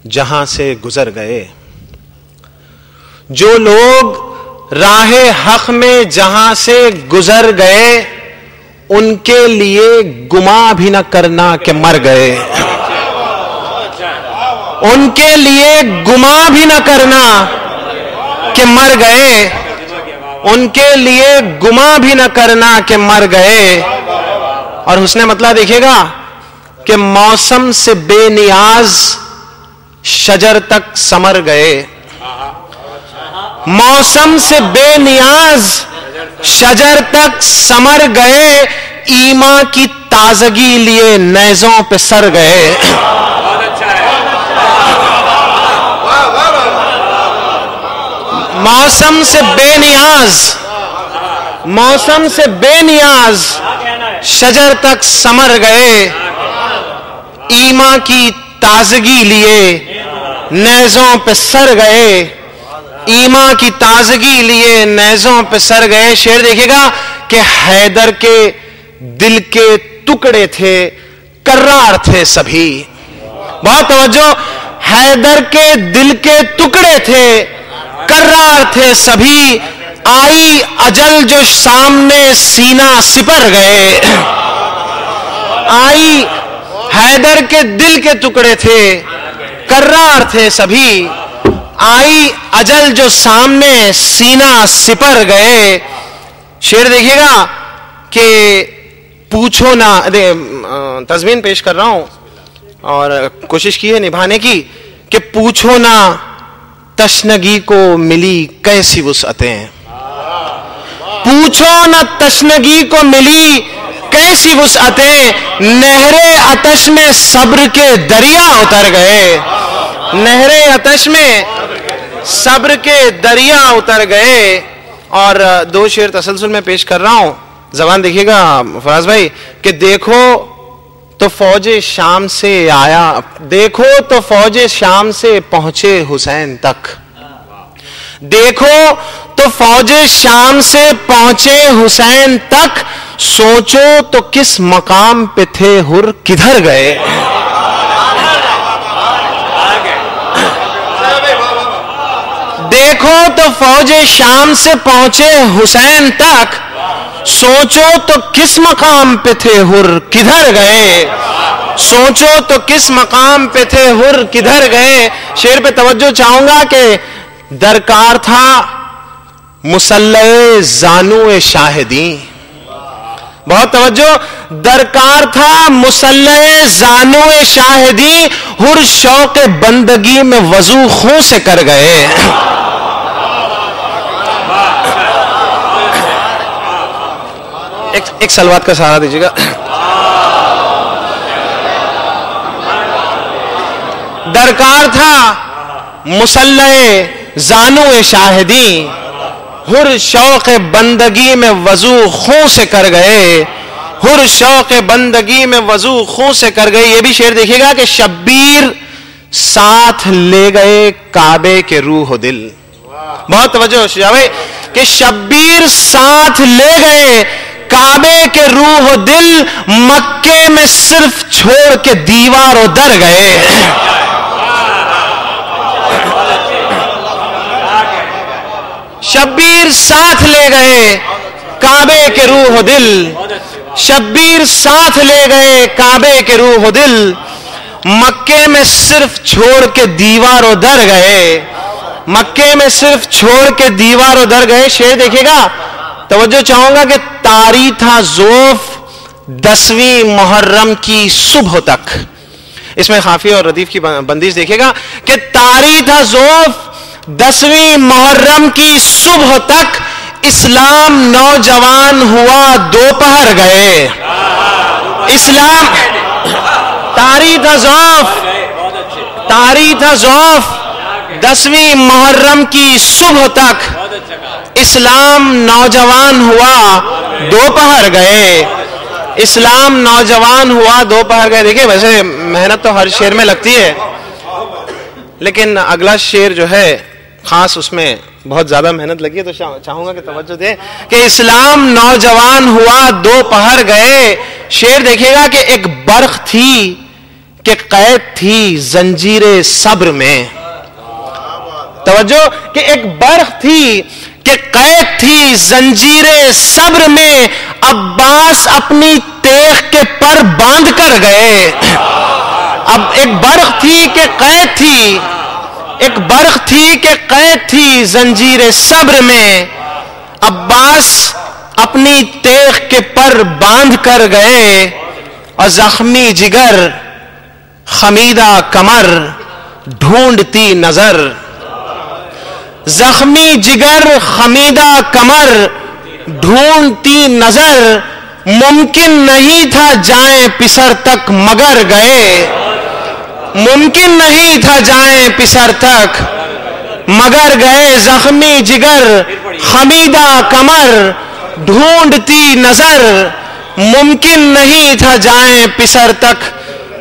جہاں سے گزر گئے، جو لوگ راہ حق میں جہاں سے گزر گئے، ان کے لیے گمان بھی نہ کرنا کہ مر گئے، ان کے لیے گمان بھی نہ کرنا کہ مر گئے، ان کے لیے گمان بھی نہ کرنا کہ مر گئے۔ اور حسن مطلب دیکھیے گا کہ موسم سے بے نیاز شجر تک سمر گئے، موسم سے بے نیاز شجر تک سمر گئے، ایمان کی تازگی لیے نیزوں پہ سر گئے۔ موسم سے بے نیاز، موسم سے بے نیاز شجر تک سمر گئے، ایمان کی تازگی لیے نیزوں پہ سر گئے، ایمان کی تازگی لیے نیزوں پہ سر گئے۔ شعر دیکھے گا کہ حیدر کے دل کے ٹکڑے تھے، کرار تھے سبھی، بہت توجہ، حیدر کے دل کے ٹکڑے تھے، کرار تھے سبھی، آئی اجل جو سامنے سینہ سپر گئے، آئی حیدر کے دل کے ٹکڑے تھے، کرار تھے سبھی، آئی اجل جو سامنے سینہ سپر گئے۔ شعر دیکھیے گا کہ پوچھو نہ، تضمین پیش کر رہا ہوں اور کوشش کی ہے نبھانے کی، کہ پوچھو نہ تشنگی کو ملی کیسی وسعتیں، پوچھو نہ تشنگی کو ملی کیسی وسعتیں، نہر آتش میں صبر کے دریا اتر گئے، نہر آتش میں صبر کے دریا اتر گئے۔ اور دو شعر تسلسل میں پیش کر رہا ہوں، زبان دیکھیے گا فراز بھائی، کہ دیکھو تو فوج شام سے آیا، دیکھو تو فوج شام سے پہنچے حسین تک، دیکھو تو فوج شام سے پہنچے حسین تک، سوچو تو کس مقام پہ تھے حر کدھر گئے۔ دیکھو تو فوج شام سے پہنچے حسین تک، سوچو تو کس مقام پہ تھے حر کدھر گئے، سوچو تو کس مقام پہ تھے حر کدھر گئے۔ شعر پہ توجہ چاہوں گا کہ درکار تھا مسلح زانو شاہدیں، بہت توجہ، درکار تھا مسلح زانو شاہدیں، حر شوق بندگی میں وضو خون سے کر گئے۔ ایک سلوات کا سہارا دیجیے گا۔ درکار تھا مسلح زانو شاہدیں، ہر شوق بندگی میں وضو خون سے کر گئے، ہر شوق بندگی میں وضو خون سے کر گئے. یہ بھی شعر دیکھیے گا کہ شبیر ساتھ لے گئے کعبے کے روح و دل. بہت توجہ شجاوے کہ شبیر ساتھ لے گئے کعبے کے روح و دل، مکے میں صرف چھوڑ کے دیوار و در گئے. شبیر ساتھ لے گئے کعبے کے روح و دل، شبیر ساتھ لے گئے کعبے کے روح و دل، مکے میں صرف چھوڑ کے دیوار و در گئے، مکے میں صرف چھوڑ کے دیوار و در گئے. شعر دیکھیے گا، توجہ چاہوں گا کہ طاری تھا ذوف 10ویں محرم کی صبح تک. اس میں خافیہ اور ردیف کی بندش دیکھیے گا کہ طاری تھا ذوف 10ویں محرم کی صبح تک، اسلام نوجوان ہوا دوپہر گئے. اسلام طاری تھا ذوف 10ویں محرم کی صبح تک، اسلام نوجوان ہوا دوپہر گئے. اسلام نوجوان ہوا دوپہر گئے. دیکھیں ویسے محنت تو ہر شعر میں لگتی ہے، لیکن اگلا شعر جو ہے خاص اس میں بہت زیادہ محنت لگی ہے، تو چاہوں گا کہ توجہ دیں کہ اسلام نوجوان ہوا دوپہر گئے. شعر دیکھیے گا کہ ایک برق تھی کہ قید تھی زنجیر صبر میں. توجہ کہ ایک برق تھی کہ قید تھی زنجیر صبر میں، عباس اپنی تیغ کے پر باندھ کر گئے. اب ایک برق تھی کہ قید تھی، ایک برق تھی کہ قید تھی زنجیر صبر میں، عباس اپنی تیغ کے پر باندھ کر گئے. اور زخمی جگر خمیدہ کمر ڈھونڈتی نظر، زخمی جگر خمیدہ کمر ڈھونڈتی نظر، ممکن نہیں تھا جائیں پسر تک مگر گئے. ممکن نہیں تھا جائیں پسر تک مگر گئے. زخمی جگر خمیدہ کمر ڈھونڈتی نظر، ممکن نہیں تھا جائیں پسر تک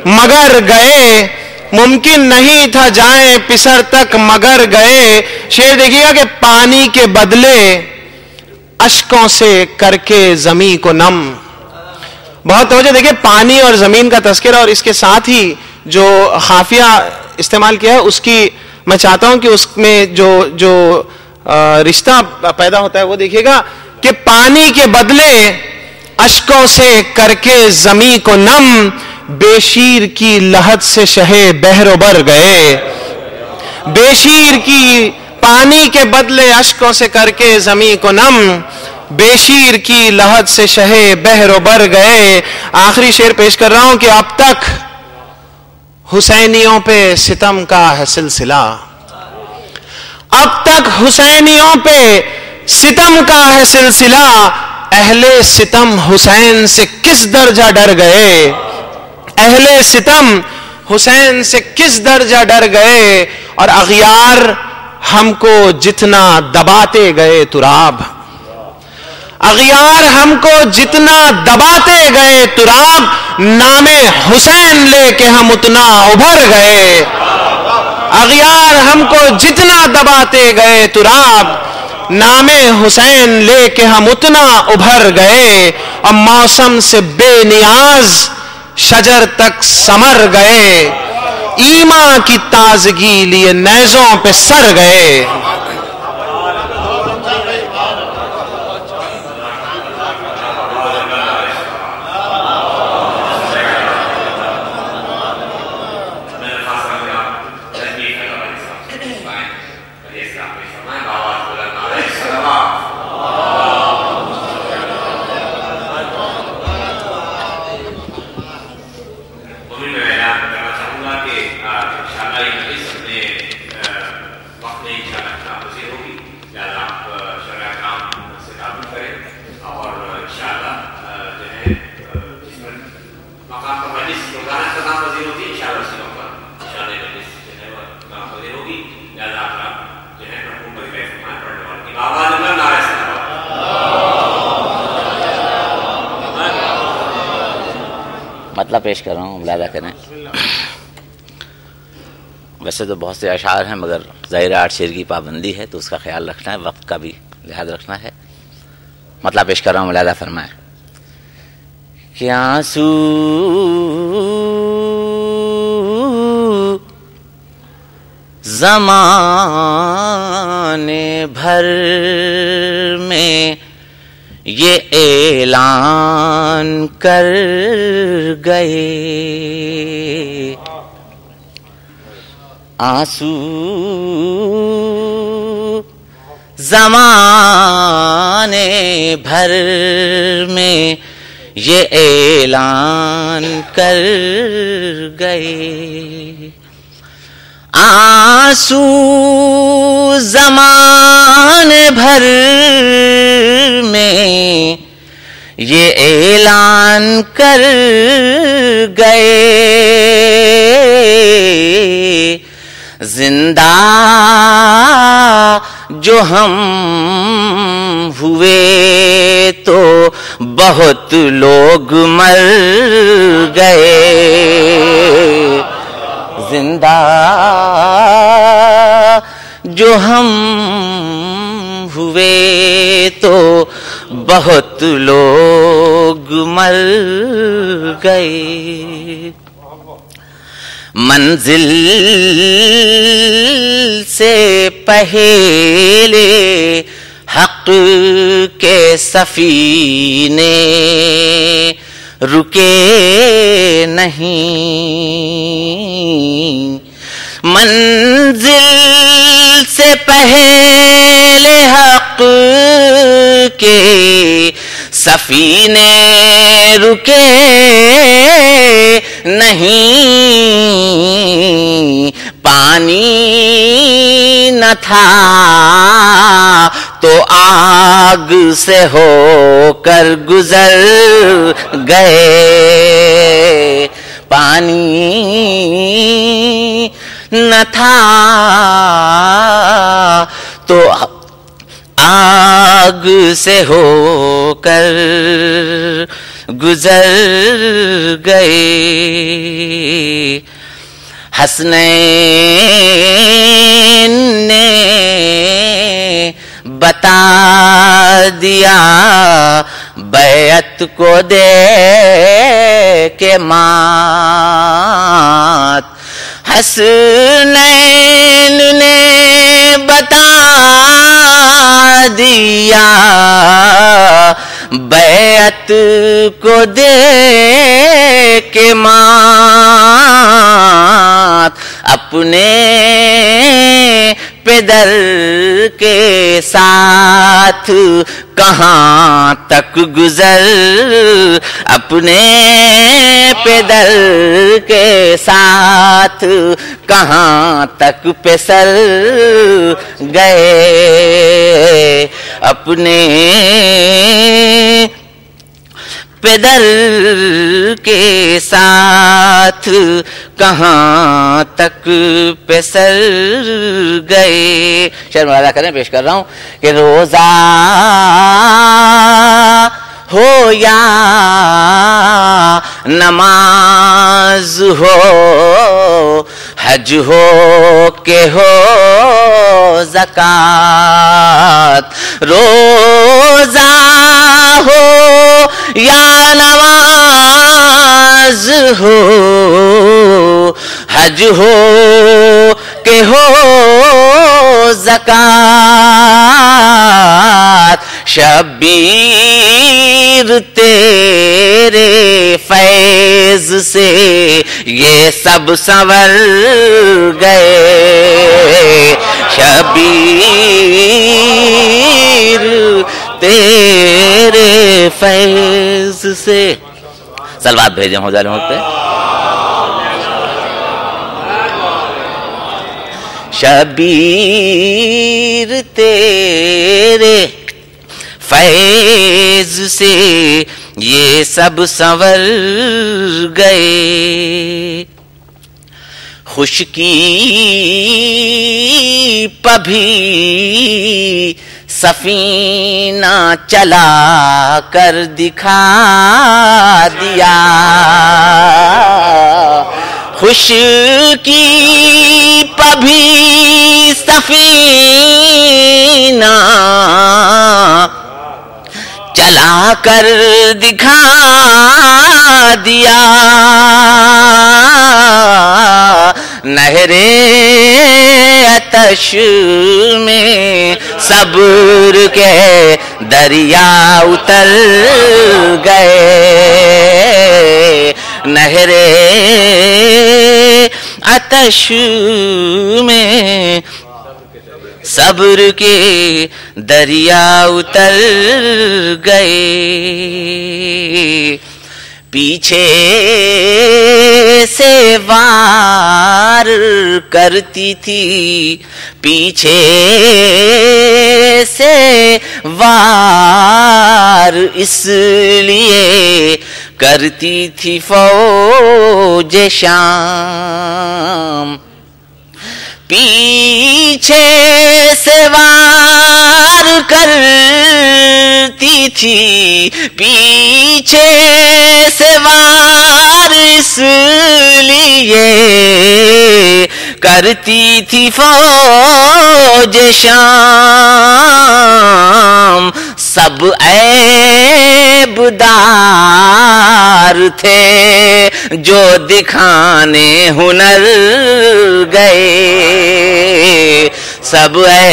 مگر گئے. ممکن نہیں تھا جائیں پسر تک مگر گئے. شعر دیکھیے گا کہ پانی کے بدلے اشکوں سے کر کے زمین کو نم. بہت توجہ دیکھیں، پانی اور زمین کا تذکرہ اور اس کے ساتھ ہی جو خافیہ استعمال کیا ہے اس کی میں چاہتا ہوں کہ اس میں جو رشتہ پیدا ہوتا ہے وہ دیکھیے گا کہ پانی کے بدلے اشکوں سے کر کے زمین کو نم، بے شیر کی لہت سے شہے بحر و بر گئے. بے شیر کی پانی کے بدلے اشکوں سے کر کے زمین کو نم، بے شیر کی لہت سے شہے بحر و بر گئے. آخری شعر پیش کر رہا ہوں کہ اب تک حسینیوں پہ ستم کا ہے سلسلہ، اب تک حسینیوں پہ ستم کا ہے سلسلہ، اہل ستم حسین سے کس درجہ ڈر گئے. اہل ستم حسین سے کس درجہ ڈر گئے. اور اغیار ہم کو جتنا دباتے گئے تراب، اغیار ہم کو جتنا دباتے گئے تراب، نام حسین لے کے ہم اتنا ابھر گئے. اغیار ہم کو جتنا دباتے گئے تراب، نام حسین لے کے ہم اتنا ابھر گئے. اور موسم سے بے نیاز شجر تک سمر گئے، ایمان کی تازگی لیے نیزوں پہ سر گئے. آواز پیش کر رہا ہوں، ملاحظہ کریں. ویسے تو بہت سے اشعار ہیں مگر ظاہر 8 شعر کی پابندی ہے تو اس کا خیال رکھنا ہے، وقت کا بھی لحاظ رکھنا ہے. مطلب پیش کر رہا ہوں، ملاحظہ فرمائیں. کہ آنسو زمانے بھر میں یہ اعلان کر گئے، آنسو زمانے بھر میں یہ اعلان کر گئے، آنسو زمانے بھر میں یہ اعلان کر گئے، زندہ جو ہم ہوئے تو بہت لوگ مر گئے، زندہ جو ہم ہوئے تو بہت لوگ مر گئے، منزل سے پہلے حق کے سفینے رکے نہیں، منزل سے پہلے حق کے سفینے رکے نہیں، پانی نہ تھا تو آگ سے ہو کر گزر گئے، پانی نہ تھا تو آگ سے ہو کر گزر گئے، حسنین نے بتا دیا بیعت کو دے کے مات، حسنین نے بتا دیا بیعت کو دے کے مات، اپنے پدر کے ساتھ کہاں تک گزر، اپنے پدر کے ساتھ کہاں تک پسر گئے، اپنے پدر کے ساتھ کہاں تک پسر گئے. شعر ملاحظہ کریں، پیش کر رہا ہوں کہ روزہ ہو یا نماز ہو، حج ہو کہ ہو زکوٰۃ، روزہ ہو یا نماز ہو، حج ہو کہ ہو زکوٰۃ، شبیر تیرے فیض سے یہ سب سنور گئے، شبیر تیرے فیض سے. صلوات بھیجیں ہو جائے پہ. شبیر تیرے فیض سے یہ سب سنور گئے، خشکی پبھی سفینہ چلا کر دکھا دیا، خشکی پہ بھی سفینہ چلا کر دکھا دیا، نہر آتش میں صبر کے دریا اتر گئے، نہر آتش میں صبر کے دریا اتر گئے، پیچھے سے وار کرتی تھی، پیچھے سے وار اس لیے کرتی تھی فوج شام، پیچھے سے وار کرتی تھی، پیچھے سے وار اس لیے کرتی تھی فوج شام، سب عیبدار تھے جو دکھانے ہنر گئے، سب عیبدار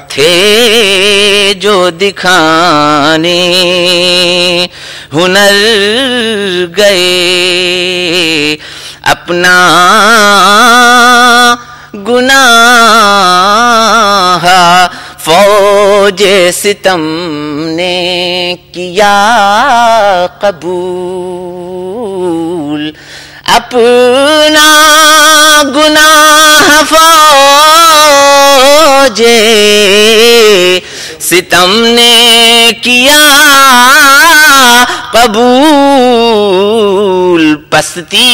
تھے جو دکھانے ہنر گئے، اپنا گناہ فوج ستم نے کیا قبول، اپنا گناہ فوج ستم نے کیا قبول، پستی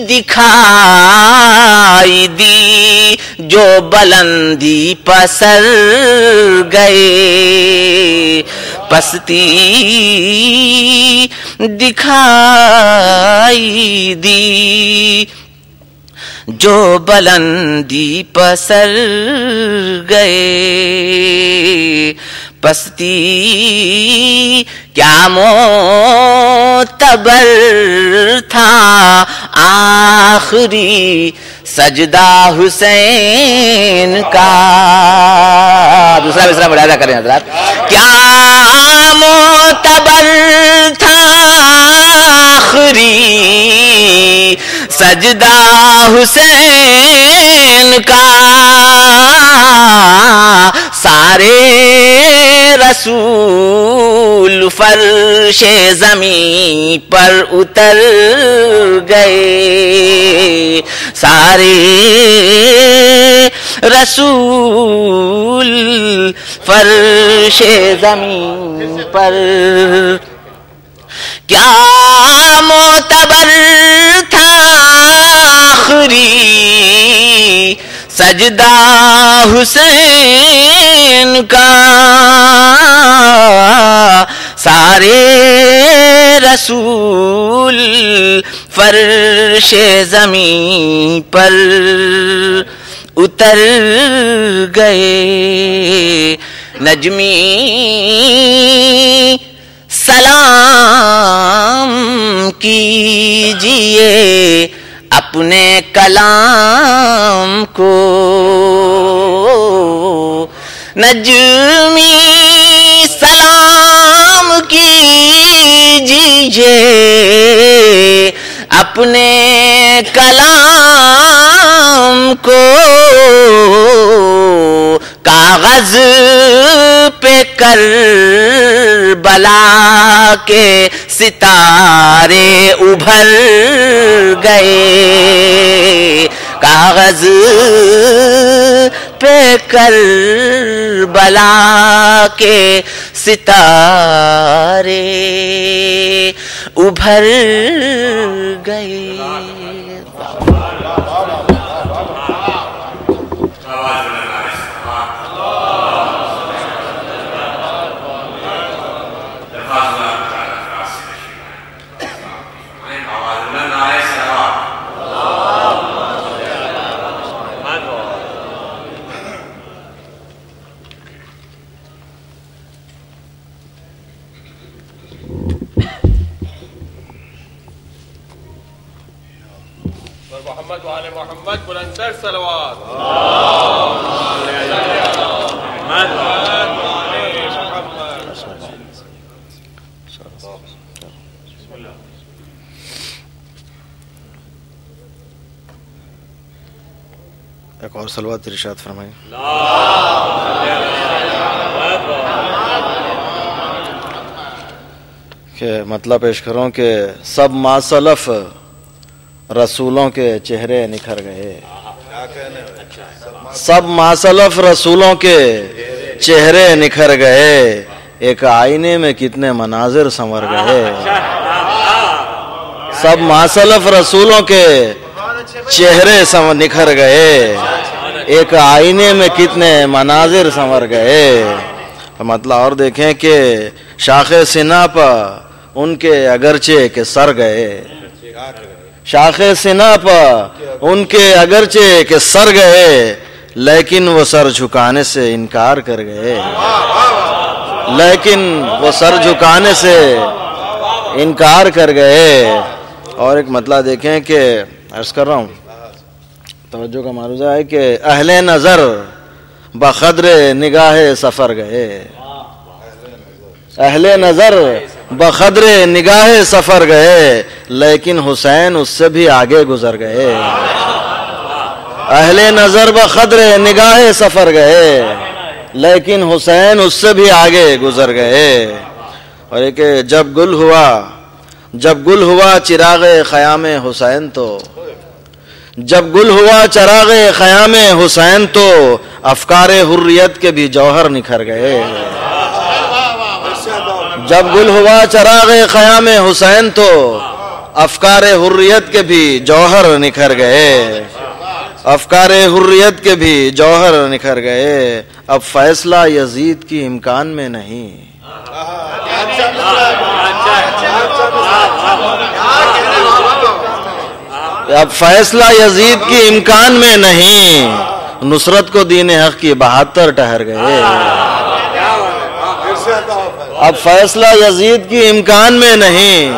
دکھائی دی جو بلندی پسر گئے، پستی دکھائی دی جو بلندی پسر گئے، پستی کیا معتبر تھا آخری سجدہ حسین کا، دوسرا مصرع ملاحظہ کریں حضرات، کیا معتبر تھا آخری سجدہ حسین کا، سارے رسول فرش زمین پر اتر گئے، سارے رسول فرش زمین پر، کیا معتبر تھا آخری سجدہ حسین کا، سارے رسول فرش زمین پر اتر گئے، نجمی سلام کیجئے اپنے کلام کو، نجمی سلام کیجئے اپنے کلام کو، کاغذ پہ کربلا کے ستارے ابھر گئے، کاغذ پہ کربلا کے ستارے ابھر گئے۔ محمد وآل محمد بلندتر صلوات. ایک اور صلوات ارشاد فرمائیں. کہ مطلب پیش کروں کہ سب ماسلف رسولوں کے چہرے نکھر گئے. سب ماسلف رسولوں کے چہرے نکھر گئے. ایک آئینے میں کتنے مناظر سنور گئے. سب ماسلف رسولوں کے چہرے نکھر گئے. ایک آئینے میں کتنے مناظر سنور گئے. مطلب اور دیکھیں کہ شاخ سنا پر ان کے اگرچہ کے سر گئے. شاخ سنا پر ان کے اگرچہ کے سر گئے لیکن وہ سر جھکانے سے انکار کر گئے. لیکن وہ سر جھکانے سے انکار کر گئے. اور ایک مطلب دیکھیں کہ عرض کر رہا ہوں توجہ کا معروضہ ہے کہ اہل نظر بقدر نگاہ سفر گئے. اہل نظر بقدر نگاہ سفر گئے لیکن حسین اس سے بھی آگے گزر گئے. اہل نظر بقدر نگاہ سفر گئے لیکن حسین اس سے بھی آگے گزر گئے. اور ایک جب گل ہوا چراغ خیام حسین تو جب گل ہوا چراغ خیام حسین تو افکار حریت کے بھی جوہر نکھر گئے. جب گل ہوا چراغ خیام حسین تو افکار حریت کے بھی جوہر نکھر گئے. افکار حریت کے بھی جوہر نکھر گئے. اب فیصلہ یزید کی امکان میں نہیں. اب فیصلہ یزید کی امکان میں نہیں. نصرت کو دین حق کی 72 ٹہر گئے. اب فیصلہ یزید کی امکان میں نہیں.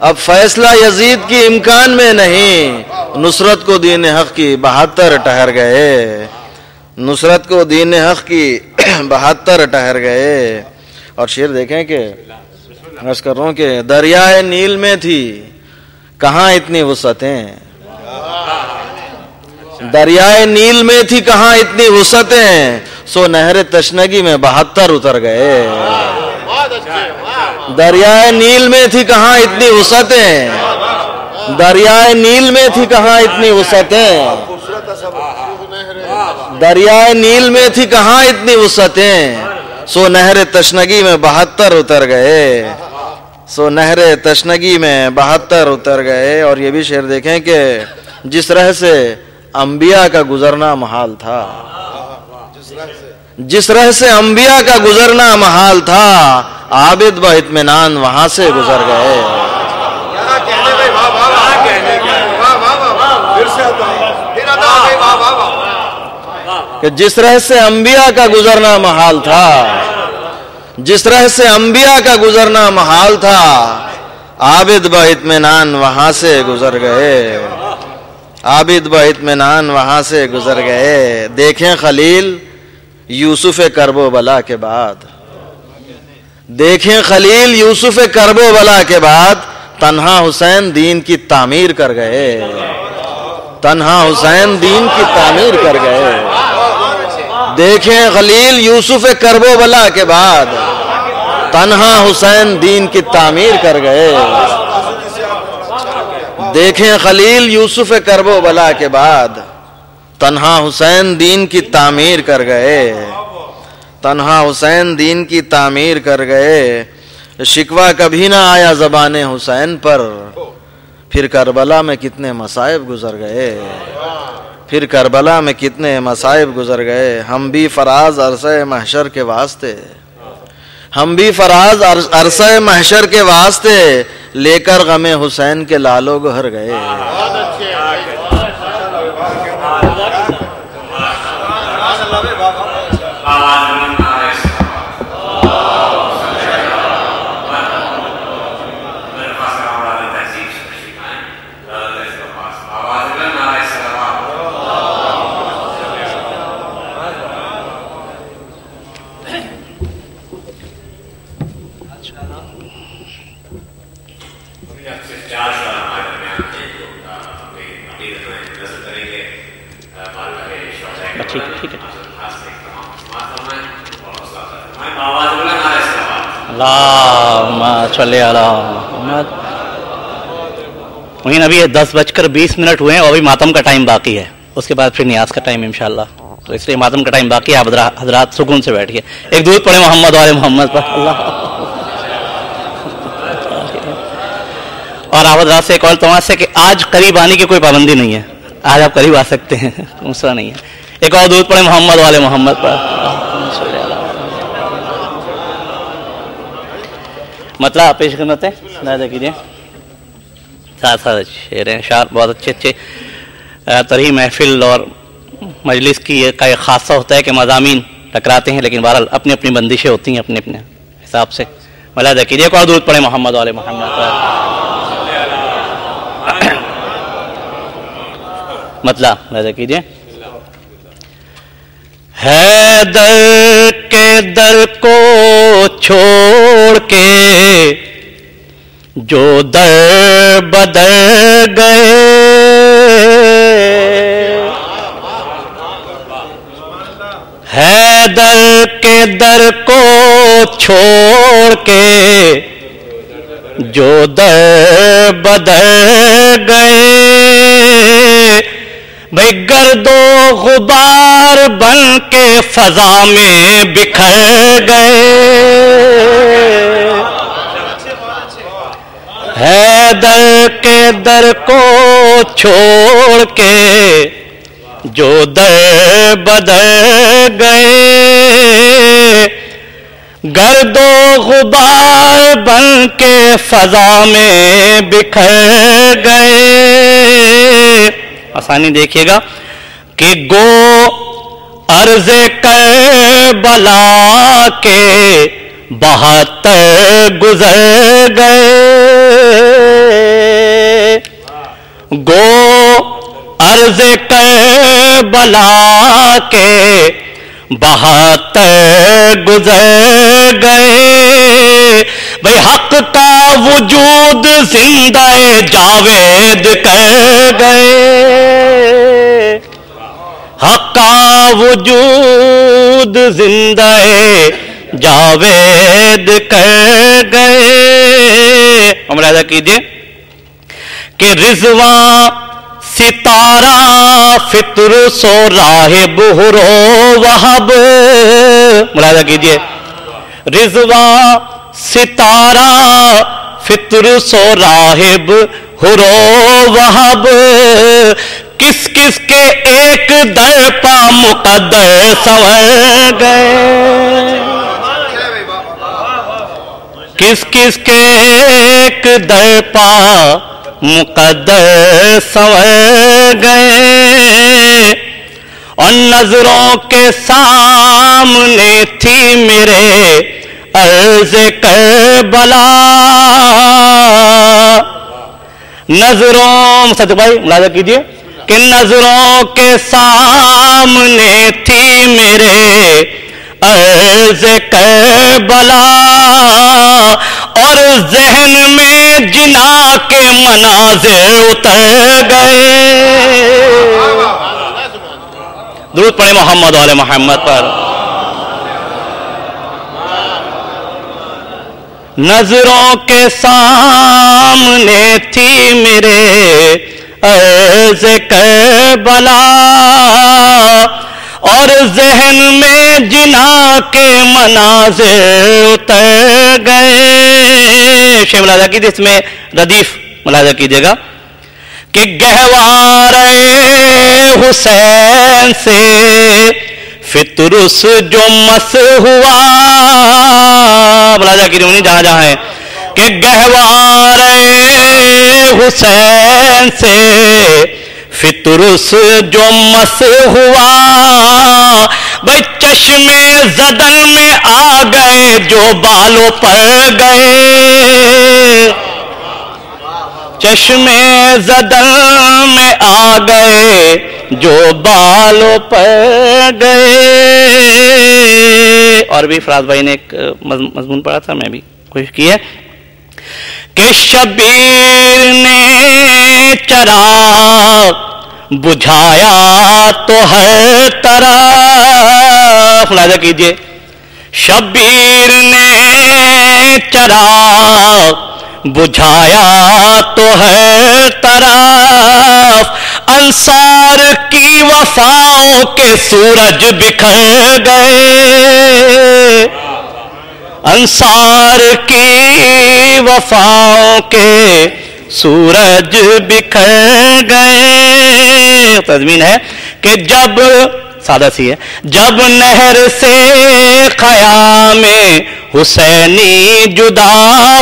اب فیصلہ یزید کی امکان میں نہیں. نصرت کو دین حق کی 72 ٹہر گئے. نصرت کو دین حق کی 72 ٹہر گئے. اور شعر دیکھیں کہ عرض کر رہا ہوں کہ دریائے نیل میں تھی کہاں اتنی وسعتیں. دریائے نیل میں تھی کہاں اتنی وسعتیں. سو نہر تشنگی میں 72 اتر گئے. دریائے نیل میں تھی کہاں اتنی وسعتیں. دریائے نیل میں تھی کہاں اتنی وسعتیں. دریائے نیل میں تھی کہاں اتنی وسعتیں. سو نہر تشنگی میں 72 اتر گئے. سو نہر تشنگی میں 72 اتر گئے. اور یہ بھی شعر دیکھیں کہ جس رہ سے انبیاء کا گزرنا محال تھا. جس رہ سے انبیاء کا گزرنا محال تھا عابد با اطمینان وہاں سے گزر گئے. کہ جس رہ سے انبیاء کا گزرنا محال تھا. جس رہ سے انبیاء کا گزرنا محال تھا عابد با اطمینان وہاں سے گزر گئے. عابد با اطمینان وہاں سے گزر گئے. دیکھیں خلیل یوسف کرب و بلا کے بعد. دیکھیں خلیل یوسف کرب و بلا کے بعد تنہا حسین دین کی تعمیر کر گئے. تنہا حسین دین کی تعمیر کر گئے. دیکھیں خلیل یوسف کرب و بلا کے بعد تنہا حسین دین کی تعمیر کر گئے. دیکھیں خلیل یوسف کرب و بلا کے بعد تنہا حسین دین کی تعمیر کر گئے. تنہا حسین دین کی تعمیر کر گئے. شکوہ کبھی نہ آیا زبان حسین پر. پھر کربلا میں کتنے مصائب گزر گئے. پھر کربلا میں کتنے مصائب گزر گئے. ہم بھی فراز عرصہ محشر کے واسطے، ہم بھی فراز عرصہ محشر کے واسطے لے کر غم حسین کے لالو گہر گئے. ابھی 10:20 ہوئے ہیں اور ابھی ماتم کا ٹائم باقی ہے. اس کے بعد پھر نیاز کا ٹائم انشاءاللہ. تو اس لیے ماتم کا ٹائم باقی ہے. آپ حضرات سکون سے بیٹھیے. ایک درود پڑھیں محمد والے محمد پر. اللہ. اور آپ حضرات سے ایک اور تماش ہے کہ آج قریب آنے کی کوئی پابندی نہیں ہے. آج آپ قریب آ سکتے ہیں، مسئلہ نہیں ہے. ایک اور درود پڑھیں محمد والے محمد پر. مطلب آپ پیش خدمت ہے نازا کیجیے. ساتھ شعر ہیں، اشعار بہت اچھے ترہی محفل اور مجلس کی کا ایک خاصہ ہوتا ہے کہ مضامین ٹکراتے ہیں، لیکن بہرحال اپنی اپنی بندشیں ہوتی ہیں اپنے اپنے حساب سے. ملاحظہ کیجیے. ایک اور درود پڑھیں محمد والے محمد پر. مطلب ملاحظہ کیجیے. حیدر کے در کو چھوڑ کے جو در بدر گئے، حیدر کے در کو چھوڑ کے جو در بدر گئے، بھئی گرد و غبار بن کے فضا میں بکھر گئے. حیدر کے در کو چھوڑ کے جو در بدر گئے، گرد و غبار بن کے فضا میں بکھر گئے. آسانی دیکھیے گا کہ گو عرض کربلا کے 72 گزر گئے، گو عرض کربلا کے 72 گزر گئے. بھئی حق کا وجود زندہ جاوید کر گئے، حق کا وجود زندہ جاوید کر گئے. ملاحظہ کیجیے کہ رضواں ستارہ فطر سو راہب ہرو وہب. ملاحظہ کیجیے. رضواں ستارہ فطر سو راہب ہرو وہب، کس کس کے ایک در پا مقدر سنور گئے، کس کس کے ایک در پا مقدر سنور گئے. اور نظروں کے سامنے تھی میرے عرض کربلا، نظروں صدق بھائی ملاحظہ کیجیے کہ نظروں کے سامنے تھی میرے عرض کربلا، اور ذہن میں جنا کے مناظر اتر گئے. درود پڑھیں محمد والے محمد پر. نظروں کے سامنے تھی میرے عرض کربلا، اور ذہن میں جنا کے مناظر اتر گئے. شیخ ملاحظہ کیجیے، اس میں ردیف ملاحظہ کیجیے گا کہ گہوارے حسین سے فطرس جو مس ہوا، ملاحظہ کیجیے جہاں جہاں ہے کہ گہوارے حسین سے فطرس جو مس ہوا، بھئی چشمے زدن میں آ گئے جو بالوں پر گئے، چشمے زدن میں آ گئے جو بالوں پر گئے۔ اور بھی فراز بھائی نے ایک مضمون پڑھا تھا، میں بھی کوشش کی ہے کہ شبیر نے چراغ بجھایا تو ہر طرف، ملاحظہ کیجئے، شبیر نے چراغ بجھایا تو ہر طرف، انصار کی وفاؤں کے سورج بکھر گئے، انصار کی وفاؤں کے سورج بکھر گئے۔ تضمین ہے کہ جب سادہ سی ہے، جب نہر سے خیام حسینی جدا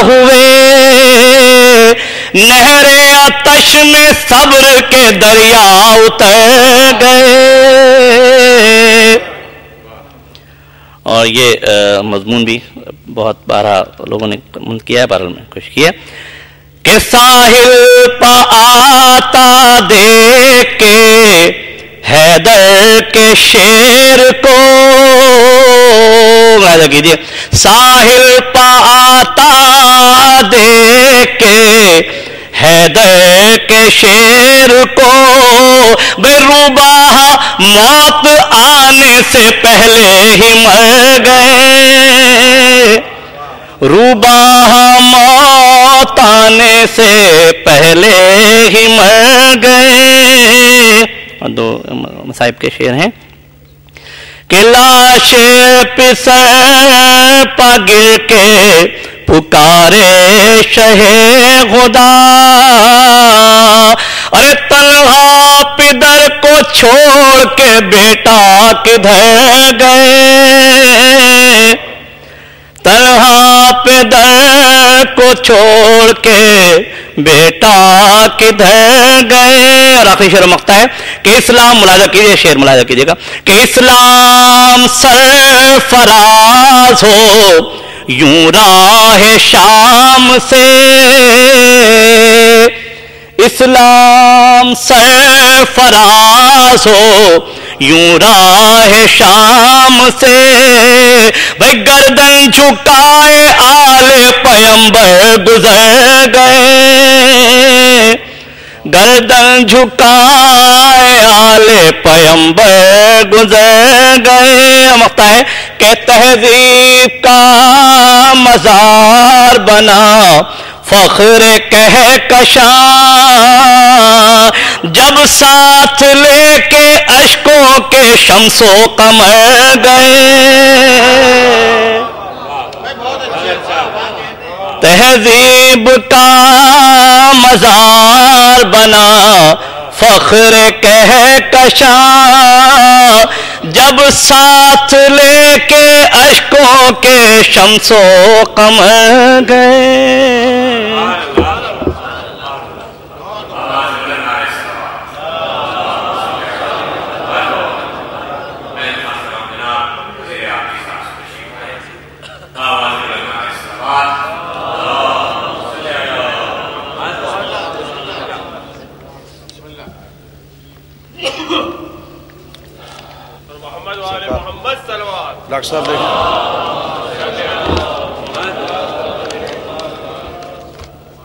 ہوئے، نہر آتش میں صبر کے دریا اتر گئے۔ اور یہ مضمون بھی بہت بارہ لوگوں نے منتخب کیا ہے، بارہ میں کوشش کی ہے کہ ساحل پہ آتا دیکھ کے حیدر کے شیر کو، ملاحظہ کیجیے، ساحل پہ آتا دیکھ کے حیدر کے شیر کو، بے روباہ موت آنے سے پہلے ہی مر گئے، روباہ موت آنے سے پہلے ہی مر گئے۔ اور دو مصائب کے شعر ہیں کہ لاش پسر پا گر کے پکارے شہ خدا، ارے تنہا پدر کو چھوڑ کے بیٹا کدھر گئے، تنہا پدر کو چھوڑ کے بیٹا کدھر گئے۔ اور آخری شعر مقطع ہے کہ اسلام، ملاحظہ کیجیے، شعر ملاحظہ کیجیے گا کہ اسلام سرفراز ہو یوں راہ شام سے، اسلام سرفراز ہو یوں راہ شام سے، بھئی گردن جھکائے آل پیمبر گزر گئے، گردن جھکائے آل پیمبر گزر گئے۔ مقطع ہے کہ تہذیب کا مزار بنا فخر کہکشاں، جب ساتھ لے کے اشکوں کے شمس و قمر گئے، تہذیب کا مزار بنا فخر کہکشاں، جب ساتھ لے کے اشکوں کے شمس و قمر گئے۔ ڈاکٹر صاحب دیکھیں،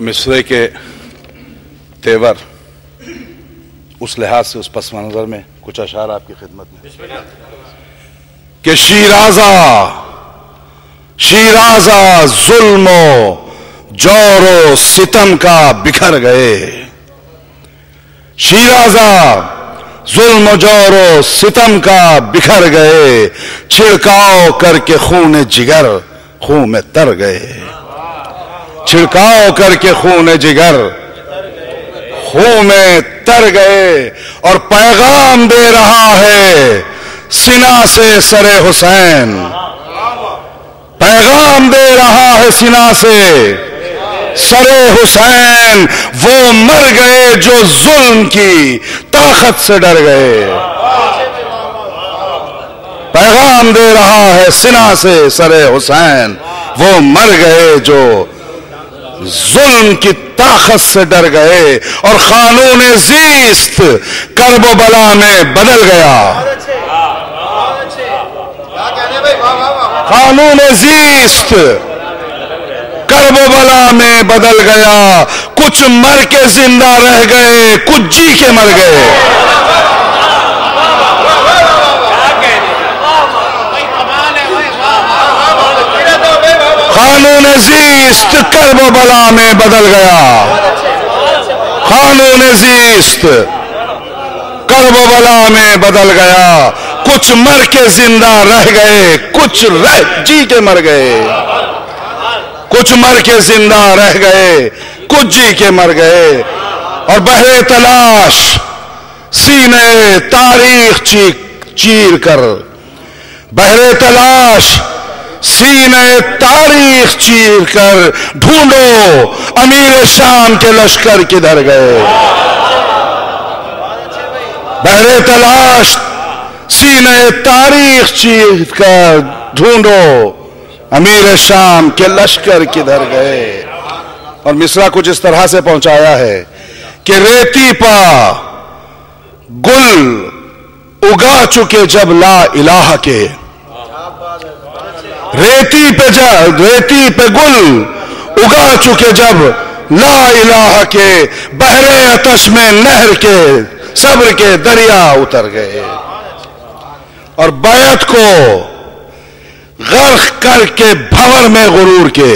مصرے کے تیور اس لحاظ سے اس پس منظر میں کچھ اشعار آپ کی خدمت میں کہ شیرازہ شیرازہ ظلم و جور و ستم کا بکھر گئے، شیرازہ ظلم و جور و ستم کا بکھر گئے، چھڑکاؤ کر کے خون جگر خون میں تر گئے، چھڑکاؤ کر کے خون جگر خون میں تر گئے اور پیغام دے رہا ہے سینہ سے سر حسین، پیغام دے رہا ہے سینہ سے سر حسین، وہ مر گئے جو ظلم کی طاقت سے ڈر گئے، پیغام دے رہا ہے سینہ سے سر حسین، وہ مر گئے جو ظلم کی طاقت سے ڈر گئے، اور قانون زیست کرب و بلا میں بدل گیا، قانون زیست کرب و بلا میں بدل گیا، کچھ مر کے زندہ رہ گئے، کچھ جی کے مر گئے، قانون زیست کرب و بلا میں بدل گیا، قانون زیست کرب و بلا میں بدل گیا، کچھ مر کے زندہ رہ گئے، کچھ جی کے مر گئے، کچھ مر کے زندہ رہ گئے، کچھ جی کے مر گئے، اور بحر تلاش سینے تاریخ چیر کر، بحر تلاش سینے تاریخ چیر کر ڈھونڈو امیر شام کے لشکر کدھر گئے، بحر تلاش سینے تاریخ چیر کر ڈھونڈو امیر شام کے لشکر کدھر گئے۔ اور مصرع کچھ اس طرح سے پہنچایا ہے کہ ریتی پا گل اگا چکے جب لا الہ کے، ریتی پہ گل اگا چکے جب لا الہ کے، بحر آتش میں نہر کے صبر کے دریا اتر گئے، اور بیعت کو غرق کر کے بھور میں غرور کے،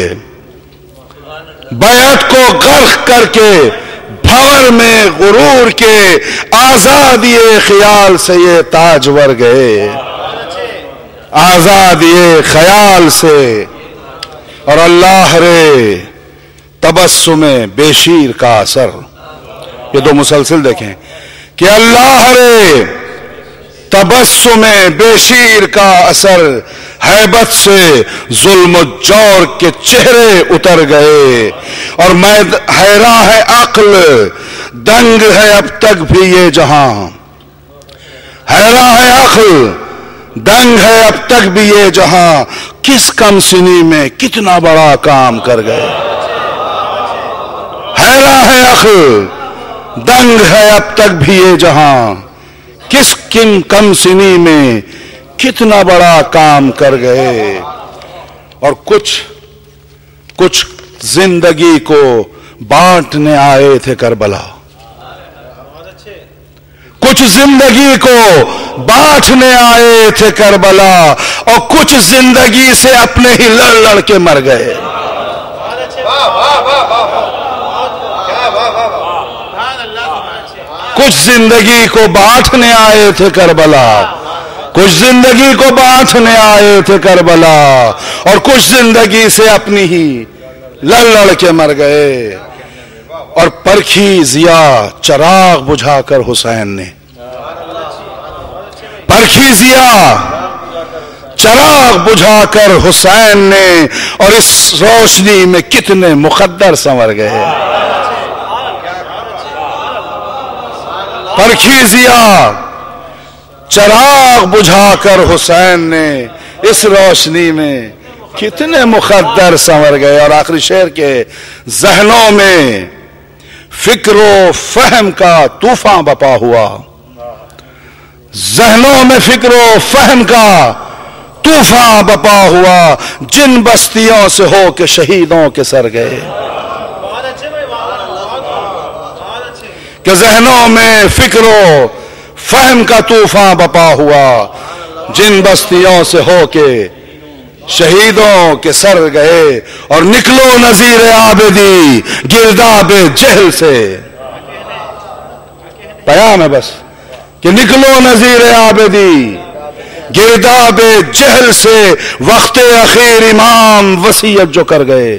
بیعت کو غرق کر کے بھور میں غرور کے، آزادی خیال سے یہ تاجور گئے، آزادی خیال سے، اور اللہ رے تبسم بے شیر کا اثر، یہ دو مسلسل دیکھیں کہ اللہ رے تبسم بے شیر کا اثر، ہیبت سے ظلم و جور کے چہرے اتر گئے، اور میں حیراں ہے عقل دنگ ہے اب تک بھی یہ جہاں، حیراں ہے عقل دنگ ہے اب تک بھی یہ جہاں، کس کم سنی میں کتنا بڑا کام کر گئے، حیراں ہے عقل دنگ ہے اب تک بھی یہ جہاں، کس کم سنی میں کتنا بڑا کام کر گئے، اور کچھ زندگی کو بانٹنے آئے تھے کربلا، کچھ زندگی کو بانٹنے آئے تھے کربلا، اور کچھ زندگی سے اپنے ہی لڑ کے مر گئے، کچھ زندگی کو بانٹنے آئے تھے کربلا، کچھ زندگی کو بانٹنے آئے تھے کربلا، اور کچھ زندگی سے اپنی ہی لڑ کے مر گئے، اور پرکھی ضیا چراغ بجھا کر حسین نے، پرکھی ضیا چراغ بجھا کر حسین نے، اور اس روشنی میں کتنے مقدر سنور گئے، پرکھی ضیا چراغ بجھا کر حسین نے، اس روشنی میں کتنے مقدر سنور گئے، اور آخری شعر کے ذہنوں میں فکر و فہم کا طوفان بپا ہوا، ذہنوں میں فکر و فہم کا طوفان بپا ہوا، جن بستیوں سے ہو کے شہیدوں کے سر گئے، کہ ذہنوں میں فکر و فہم کا طوفان بپا ہوا، جن بستیوں سے ہو کے شہیدوں کے سر گئے، اور نکلو نذیر عابدی گرداب جہل سے، پیام ہے بس کہ نکلو نذیر عابدی گرداب جہل سے، وقت اخیر امام وصیت جو کر گئے،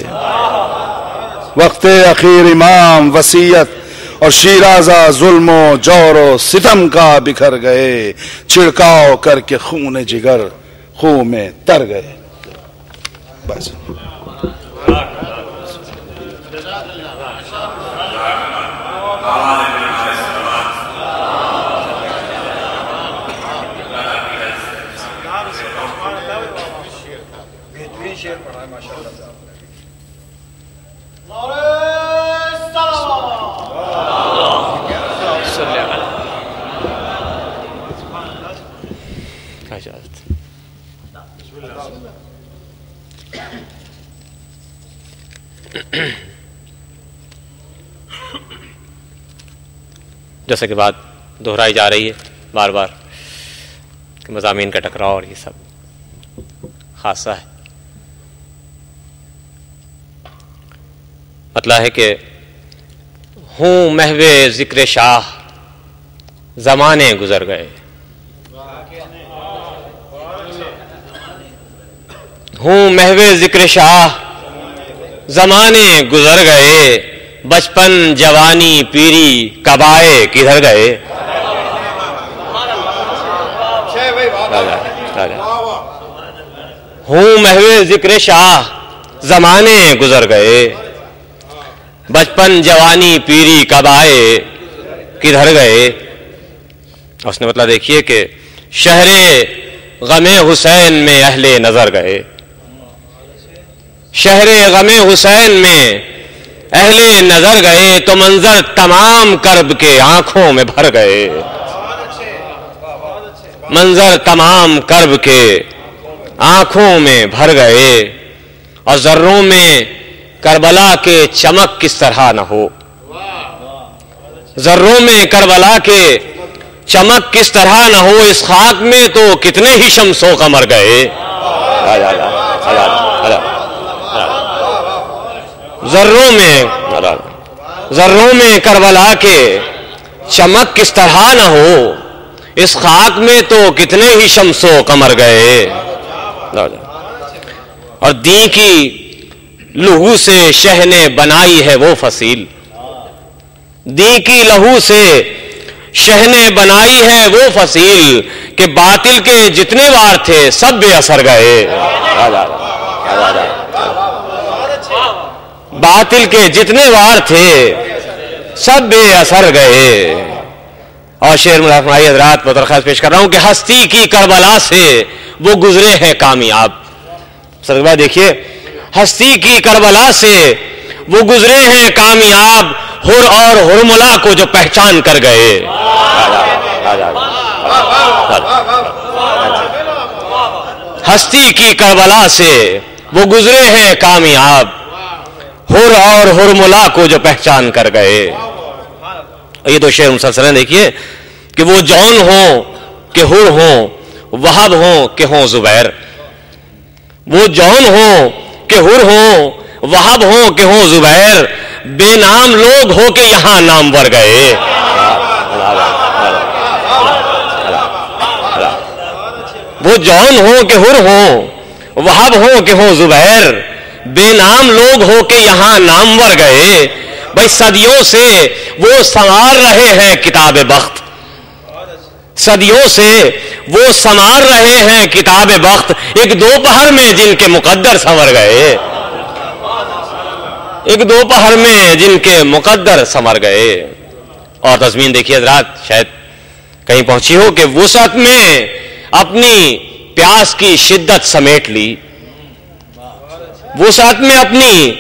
وقت اخیر امام وصیت، اور شیرازہ ظلم و جور و ستم کا بکھر گئے، چھڑکاؤ کر کے خون جگر خون میں تر گئے. بس جیسا کہ بات دہرائی جا رہی ہے بار بار کہ مضامین کا ٹکراؤ اور یہ سب خاصہ ہے. مطلب ہے کہ ہوں محو ذکر شاہ زمانے گزر گئے، ہوں محو ذکر شاہ زمانے گزر گئے، بچپن جوانی پیری کبائے کدھر گئے. ہوں محو ذکر شاہ زمانے گزر گئے، بچپن جوانی پیری کبائے کدھر گئے. اس نے مطلب دیکھیے کہ شہر غم حسین میں اہل نظر گئے، شہر غم حسین میں اہل نظر گئے، تو منظر تمام کرب کے آنکھوں میں بھر گئے، منظر تمام کرب کے آنکھوں میں بھر گئے. اور ذروں میں کربلا کے چمک کس طرح نہ ہو، ذروں میں کربلا کے چمک کس طرح نہ ہو، اس خاک میں تو کتنے ہی شمس و قمر گئے. ذروں میں کربلا کے چمک کس طرح نہ ہو، اس خاک میں تو کتنے ہی شمس و قمر گئے. اور دین کی لہو سے شہ نے بنائی ہے وہ فصیل، دین کی لہو سے شہ نے بنائی ہے وہ فصیل، کہ باطل کے جتنے وار تھے سب بے اثر گئے. باطل کے جتنے وار تھے سب بے اثر گئے. اور شعر ملافمائی حضرات پر درخواست پیش کر رہا ہوں کہ ہستی کی کربلا سے وہ گزرے ہیں کامیاب. سرکار دیکھیے، ہستی کی کربلا سے وہ گزرے ہیں کامیاب، ہر اور ہرملا کو جو پہچان کر گئے. ہستی کی کربلا سے وہ گزرے ہیں کامیاب، ہر اور ہرملا کو جو پہچان کر گئے. یہ دو شعر مسلسل ہیں. دیکھیے کہ وہ جون ہوں کہ ہر ہوں، وہب ہوں کہ ہوں زبیر، وہ جون ہوں کہ ہر ہوں، وہب ہوں کہ ہوں زبیر، بے نام لوگ ہو کے یہاں نامور گئے. وہ جون ہوں کہ ہر ہوں، وہب ہوں کہ ہوں زبیر، بے نام لوگ ہو کے یہاں نامور گئے. بھائی صدیوں سے وہ سنوار رہے ہیں کتاب بخت، صدیوں سے وہ سنوار رہے ہیں کتاب بخت، ایک دوپہر میں جن کے مقدر سنور گئے، ایک دوپہر میں جن کے مقدر سنور گئے. اور تضمین دیکھیے حضرات، شاید کہیں پہنچی ہو کہ وسعت میں اپنی پیاس کی شدت سمیٹ لی، وسعت میں اپنی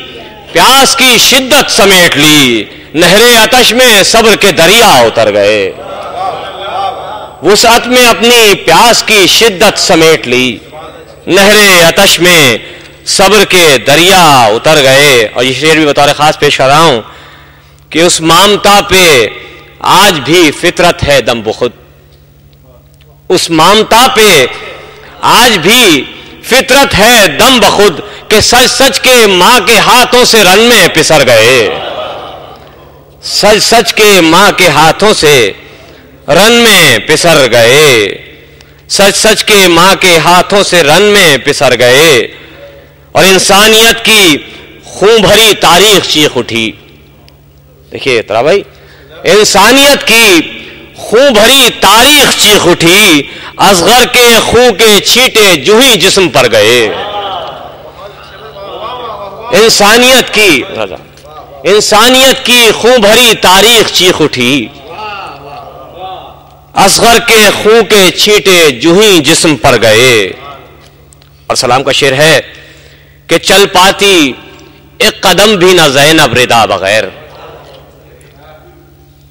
پیاس کی شدت سمیٹ لی، نہر آتش میں صبر کے دریا اتر گئے. وسعت میں اپنی پیاس کی شدت سمیٹ لی، نہر آتش میں صبر کے دریا اتر گئے. اور یہ شعر بھی بطور خاص پیش کر رہا ہوں کہ اس مامتا پہ آج بھی فطرت ہے دم بخود، اس مامتا پہ آج بھی فطرت ہے دم بخود، کہ سچ سچ کے ماں کے ہاتھوں سے رن میں پسر گئے، سچ سچ کے ماں کے ہاتھوں سے رن میں پسر گئے، سچ سچ کے ماں کے ہاتھوں سے رن میں پسر گئے. اور انسانیت کی خون بھری تاریخ چیخ اٹھی. دیکھیے ترا بھائی، انسانیت کی خون بھری تاریخ چیخ اٹھی، اصغر کے خون کے چھینٹے جو ہی جسم پر گئے. انسانیت کی خون بھری تاریخ چیخ اٹھی، اصغر کے خون کے چھینٹے جو ہی جسم پر گئے. اور سلام کا شعر ہے کہ چل پاتی ایک قدم بھی نہ زینب ردا بغیر،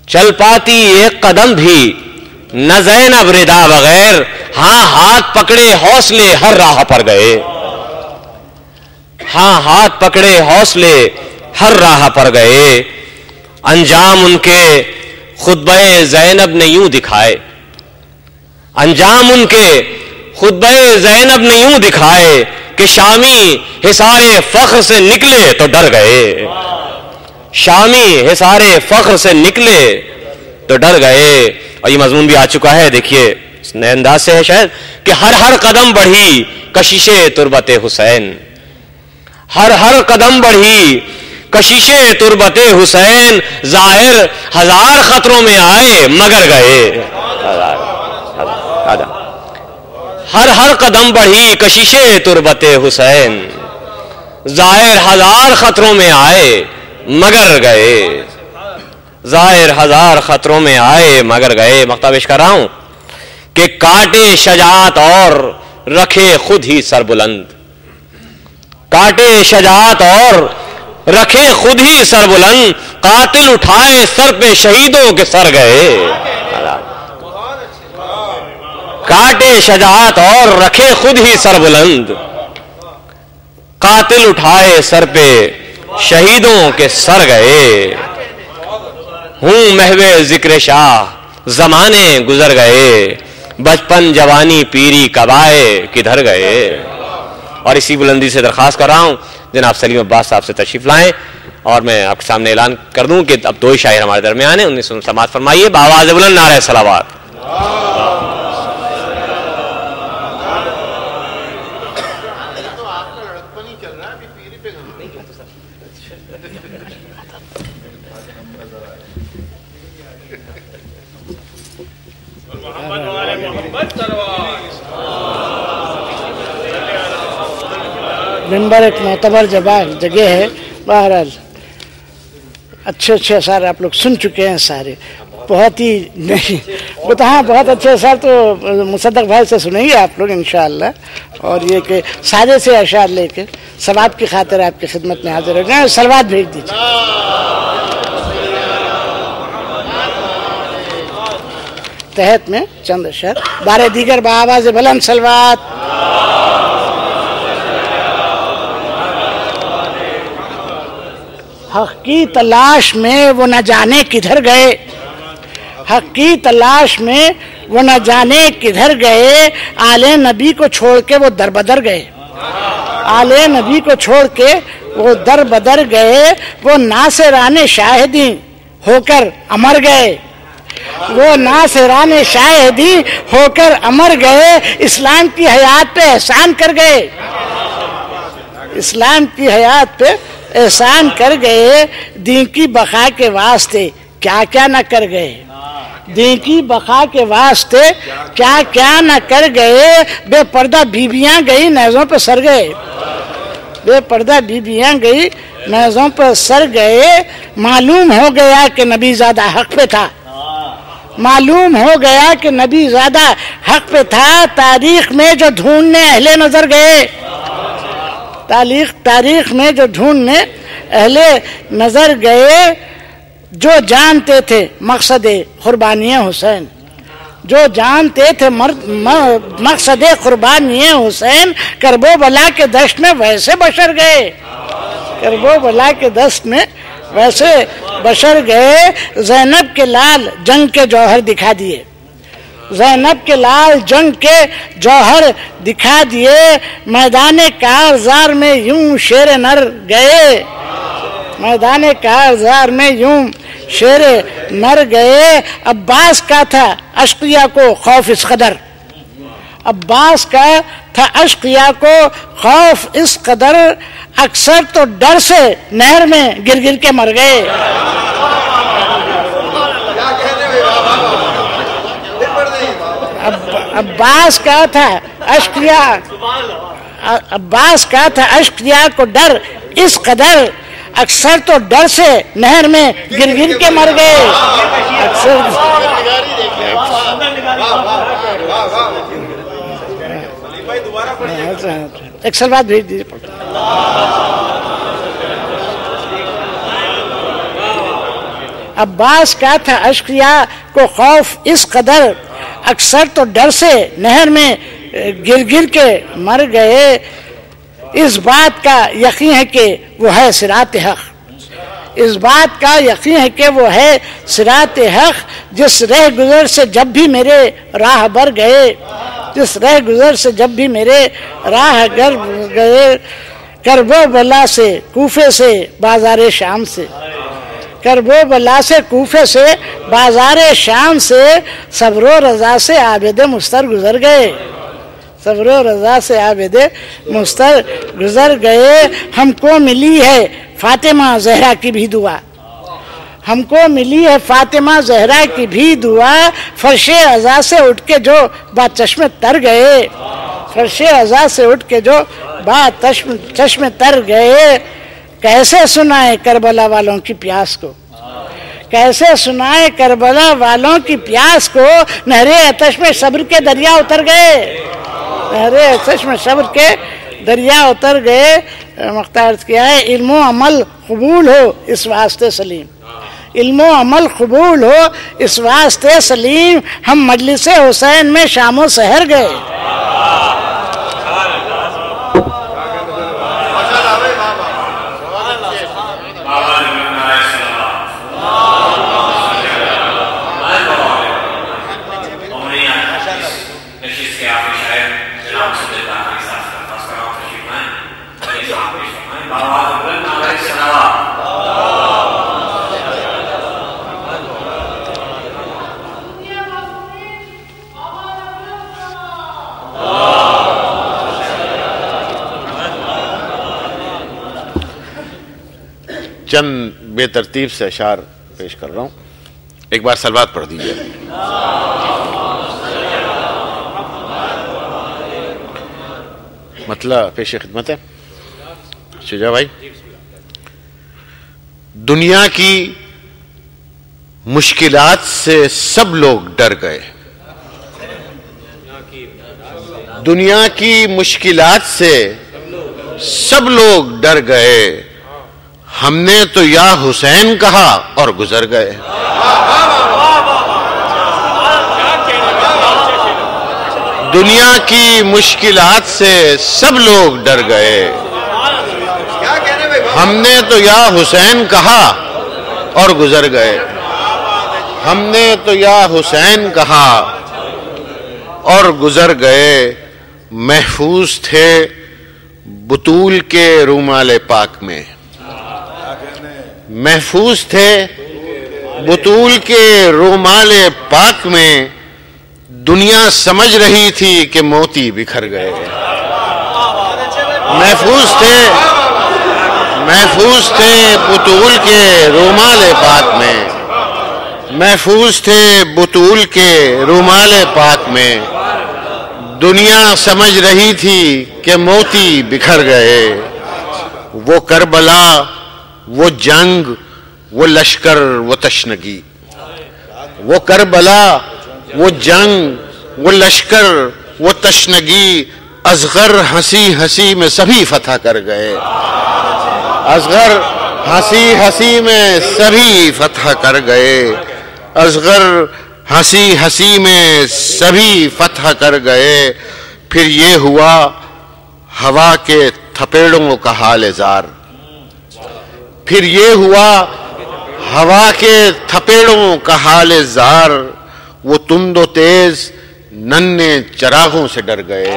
چل پاتی ایک قدم بھی نہ زینب ردا بغیر، ہاں ہاتھ پکڑے حوصلے ہر راہ پر گئے، ہاں ہاتھ پکڑے حوصلے ہر راہ پر گئے. انجام ان کے خطبہ زینب نے یوں دکھائے، انجام ان کے خطبہ زینب نے یوں دکھائے کہ شامی حصار فخر سے نکلے تو ڈر گئے، شامی حصار فخر سے نکلے تو ڈر گئے. اور یہ مضمون بھی آ چکا ہے، دیکھیے نئے انداز سے ہے شاید کہ ہر ہر قدم بڑھی کشش تربت حسین، ہر ہر قدم بڑھی کشش تربت حسین، ظاہر ہزار خطروں میں آئے مگر گئے. ہر ہر قدم بڑھی کشش تربت حسین، ظاہر ہزار خطروں میں آئے مگر گئے، ظاہر ہزار خطروں میں آئے مگر گئے. مقطع پیش کر رہا ہوں کہ کاٹے شجاعت اور رکھے خود ہی سر بلند، کاٹے شجاعت اور رکھے خود ہی سر بلند، قاتل اٹھائے سر پہ شہیدوں کے سر گئے. کاٹے شجاعت اور رکھے خود ہی سر بلند، قاتل اٹھائے سر پہ شہیدوں کے سر گئے. ہوں محو ذکر شاہ زمانے گزر گئے، بچپن جوانی پیری کب آئے کدھر گئے. اور اسی بلندی سے درخواست کر رہا ہوں جناب سلیم عباس صاحب سے تشریف لائیں، اور میں آپ کے سامنے اعلان کر دوں کہ اب دو ہی شاعر ہمارے درمیان ہیں، انہیں سماعت فرمائیے بآواز بلند نعرہ صلوات. ممبر ایک معتبر جگہ ہے. بہرحال اچھے اچھے اثار آپ لوگ سن چکے ہیں سارے، بہت ہی نہیں ہاں بہت اچھے اثار تو مصدق بھائی سے سنیں گے آپ لوگ انشاءاللہ. اور یہ کہ سارے سے اشعار لے کے ثواب کی خاطر آپ کی خدمت میں حاضر ہو جائیں. صلوات بھیج دیجیے. تحت میں چند اشعار بارے دیگر بآواز بلند صلوات. حق کی تلاش میں وہ نہ جانے کدھر گئے، حق کی تلاش میں وہ نہ جانے کدھر گئے، آل نبی کو چھوڑ کے وہ در بدر گئے، آل نبی کو چھوڑ کے وہ در بدر گئے. وہ ناصران شاہدی ہو کر امر گئے، وہ ناصران شاہدی ہو کر امر گئے، اسلام کی حیات پہ احسان کر گئے، اسلام کی حیات پہ احسان کر گئے. دین کی بقا کے واسطے کیا کیا نہ کر گئے، دین کی بقا کے واسطے کیا کیا نہ کر گئے. بے پردہ بیویاں گئی نیزوں پہ سر گئے، بے پردہ بیویاں گئی نیزوں پہ سر گئے. معلوم ہو گیا کہ نبی زیادہ حق پہ تھا، معلوم ہو گیا کہ نبی زیادہ حق پہ تھا. تاریخ میں جو ڈھونڈنے اہل نظر گئے، تاریخ میں جو ڈھونڈنے اہل نظر گئے، جو جانتے تھے مقصد قربانی حسین، جو جانتے تھے مقصد قربانی حسین، کرب و بلا کے دشت میں ویسے بشر گئے، کرب و بلا کے دشت میں ویسے بشر گئے. زینب کے لال جنگ کے جوہر دکھا دیے، زینب کے لال جنگ کے جوہر دکھا دیے. میدان کارزار میں یوں شیر نر گئے، میدان کارزار میں یوں شیر نر گئے. عباس کا تھا اشقیاء کو خوف اس قدر، عباس کا تھا اشقیاء کو خوف اس قدر، اکثر تو ڈر سے نہر میں گر گر کے مر گئے، عباس کا تھا اشقیا، عباس کا تھا اشقیا کو ڈر اس قدر، اکثر تو ڈر سے نہر میں گر گر کے مر گئے، اکثر ایک سلوات بھیج دیجیے۔ عباس کا تھا اشقیا کو خوف اس قدر، اکثر تو ڈر سے نہر میں گر گر کے مر گئے، اس بات کا یقین ہے کہ وہ ہے صراط حق، اس بات کا یقین ہے کہ وہ ہے صراط حق، جس رہ گزر سے جب بھی میرے راہ بر گئے، جس رہ گزر سے جب بھی میرے راہ گر گئے، کرب و بلا سے کوفے سے بازار شام سے، کرب و بلا سے کوفے سے بازار شام سے، صبر و رضا سے عابد مستر گزر گئے، صبر و رضا سے عابد مستر گزر گئے۔ ہم کو ملی ہے فاطمہ زہرا کی بھی دعا، ہم کو ملی ہے فاطمہ زہرا کی بھی دعا، فرش عزا سے اٹھ کے جو بات چشم تر گئے، فرش عزا سے اٹھ کے جو بات چشم تر گئے، کیسے سنائے کربلا والوں کی پیاس کو، کیسے سنائے کربلا والوں کی پیاس کو، نہر آتش میں صبر کے دریا اتر گئے، نہر آتش میں صبر کے دریا اتر گئے۔ مختار کیا ہے، علم و عمل قبول ہو اس واسطے سلیم، علم و عمل قبول ہو اس واسطے سلیم، ہم مجلس حسین میں شام و سحر گئے۔ چند بے ترتیب سے اشعار پیش کر رہا ہوں، ایک بار صلوات پڑھ دیجیے۔ مطلب پیش خدمت ہے شجاع بھائی۔ دنیا کی مشکلات سے سب لوگ ڈر گئے، دنیا کی مشکلات سے سب لوگ ڈر گئے، ہم نے تو یا حسین کہا اور گزر گئے، دنیا کی مشکلات سے سب لوگ ڈر گئے، ہم نے تو یا حسین کہا اور گزر گئے، ہم نے تو یا حسین کہا اور گزر گئے، محفوظ تھے بطول کے رومال پاک میں، محفوظ تھے بطول کے رومال پاک میں، دنیا سمجھ رہی تھی کہ موتی بکھر گئے، محفوظ تھے بطول کے رومال پاک میں، محفوظ تھے بطول کے رومال پاک میں، دنیا سمجھ رہی تھی کہ موتی بکھر گئے، وہ کربلا، وہ جنگ، وہ لشکر، وہ تشنگی، وہ کربلا، وہ جنگ، وہ لشکر، وہ تشنگی، اصغر ہنسی ہنسی میں سبھی فتح کر گئے، اصغر ہنسی ہنسی میں سبھی فتح کر گئے، اصغر ہنسی ہنسی میں سبھی فتح کر گئے، پھر یہ ہوا ہوا کے تھپیڑوں کا حال زار، پھر یہ ہوا ہوا کے تھپیڑوں کا حال زار، وہ تند و تیز ننھے چراغوں سے ڈر گئے،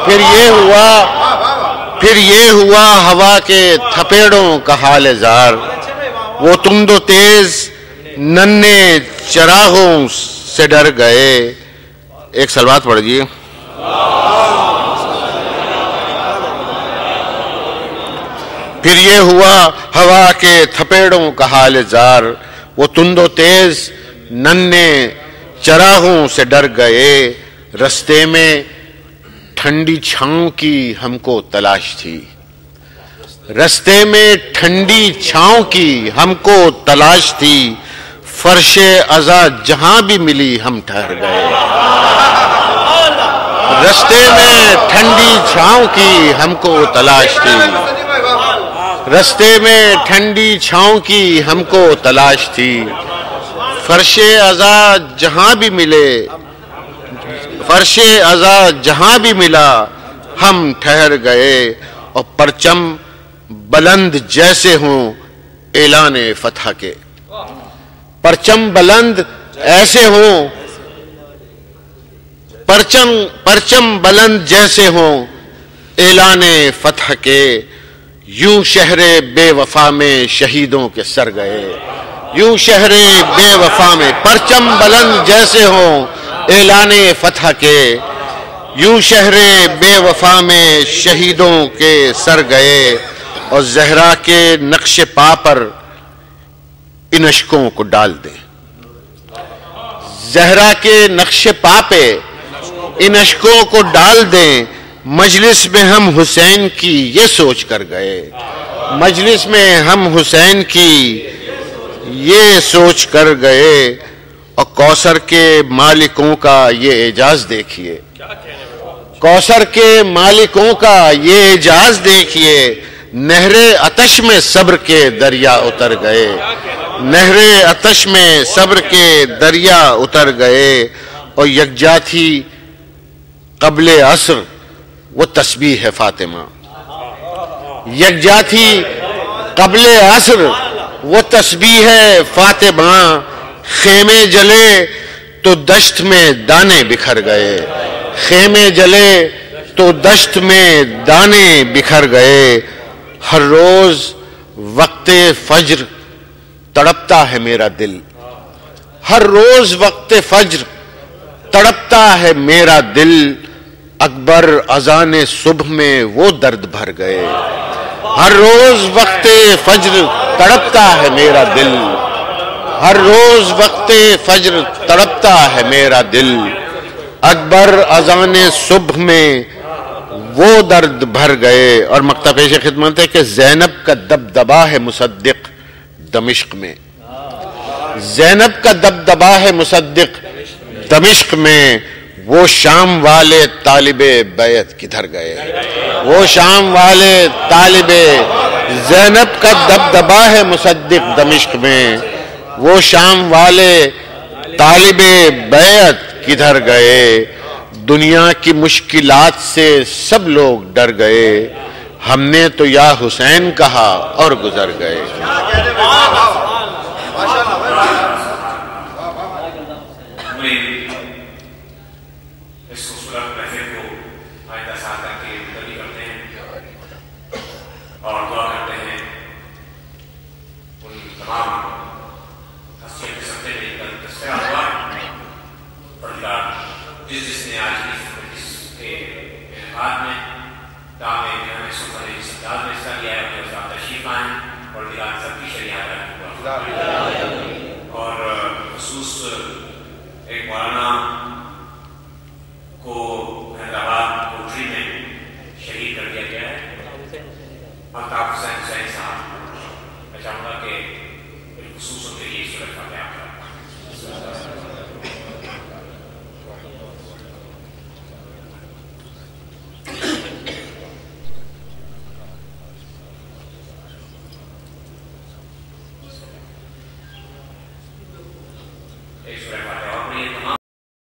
پھر یہ ہوا ہوا کے تھپیڑوں کا حال زار، وہ تند و تیز ننھے چراغوں سے ڈر گئے۔ ایک صلوات پڑھ دیجیے۔ پھر یہ ہوا ہوا کے تھپیڑوں کا حال زار، وہ تند و تیز ننھے چراغوں سے ڈر گئے، رستے میں ٹھنڈی چھاؤں کی ہم کو تلاش تھی، رستے میں ٹھنڈی چھاؤں کی ہم کو تلاش تھی، فرش عزا جہاں بھی ملی ہم ٹھہر گئے، رستے میں ٹھنڈی چھاؤں کی ہم کو تلاش تھی، رستے میں ٹھنڈی چھاؤں کی ہم کو تلاش تھی، فرش عزا جہاں بھی ملے، فرش عزا جہاں بھی ملا ہم ٹھہر گئے، اور پرچم بلند جیسے ہوں اعلان فتح کے، پرچم بلند ایسے ہوں، پرچم بلند جیسے ہوں اعلان فتح کے، یوں شہر بے وفا میں شہیدوں کے سر گئے، یوں شہر بے وفا میں پرچم بلند جیسے ہوں اعلان فتح کے، یوں شہر بے وفا میں شہیدوں کے سر گئے، اور زہرا کے نقش پا پر ان اشکوں کو ڈال دیں، زہرا کے نقش پا پہ ان اشکوں کو ڈال دیں، مجلس میں ہم حسین کی یہ سوچ کر گئے، مجلس میں ہم حسین کی یہ سوچ کر گئے، اور کوثر کے مالکوں کا یہ اعجاز دیکھیے، کوثر کے مالکوں کا یہ اعجاز دیکھیے، نہر آتش میں صبر کے دریا اتر گئے، نہر آتش میں صبر کے دریا اتر گئے، اور یکجا تھی قبل عصر وہ تسبیح ہے فاطمہ، یکجا تھی قبل عصر وہ تسبیح ہے فاطمہ، خیمے جلے تو دشت میں دانے بکھر گئے، خیمے جلے تو دشت میں دانے بکھر گئے، ہر روز وقت فجر تڑپتا ہے میرا دل، ہر روز وقت فجر تڑپتا ہے میرا دل، اکبر اذان صبح میں وہ درد بھر گئے، ہر روز وقت فجر تڑپتا ہے میرا دل، ہر روز وقت فجر تڑپتا ہے میرا دل، اکبر اذان صبح میں وہ درد بھر گئے۔ اور مقطع پیش خدمت ہے کہ زینب کا دبدبا ہے مصدق دمشق میں، زینب کا دبدبا ہے مصدق دمشق میں، وہ شام والے طالب بیعت کدھر گئے، وہ شام والے طالب، زینب کا دبدبا ہے مصدق دمشق میں، وہ شام والے طالب بیعت کدھر گئے، دنیا کی مشکلات سے سب لوگ ڈر گئے، ہم نے تو یا حسین کہا اور گزر گئے۔ اور خصوص ایک مولانا کو حیدرآباد کوٹری میں شہید کر دیا گیا ہے، الطاف حسین صاحب، میں چاہوں گا کہ خصوص ان کے لیے صورت کا بیان کریں۔ ایک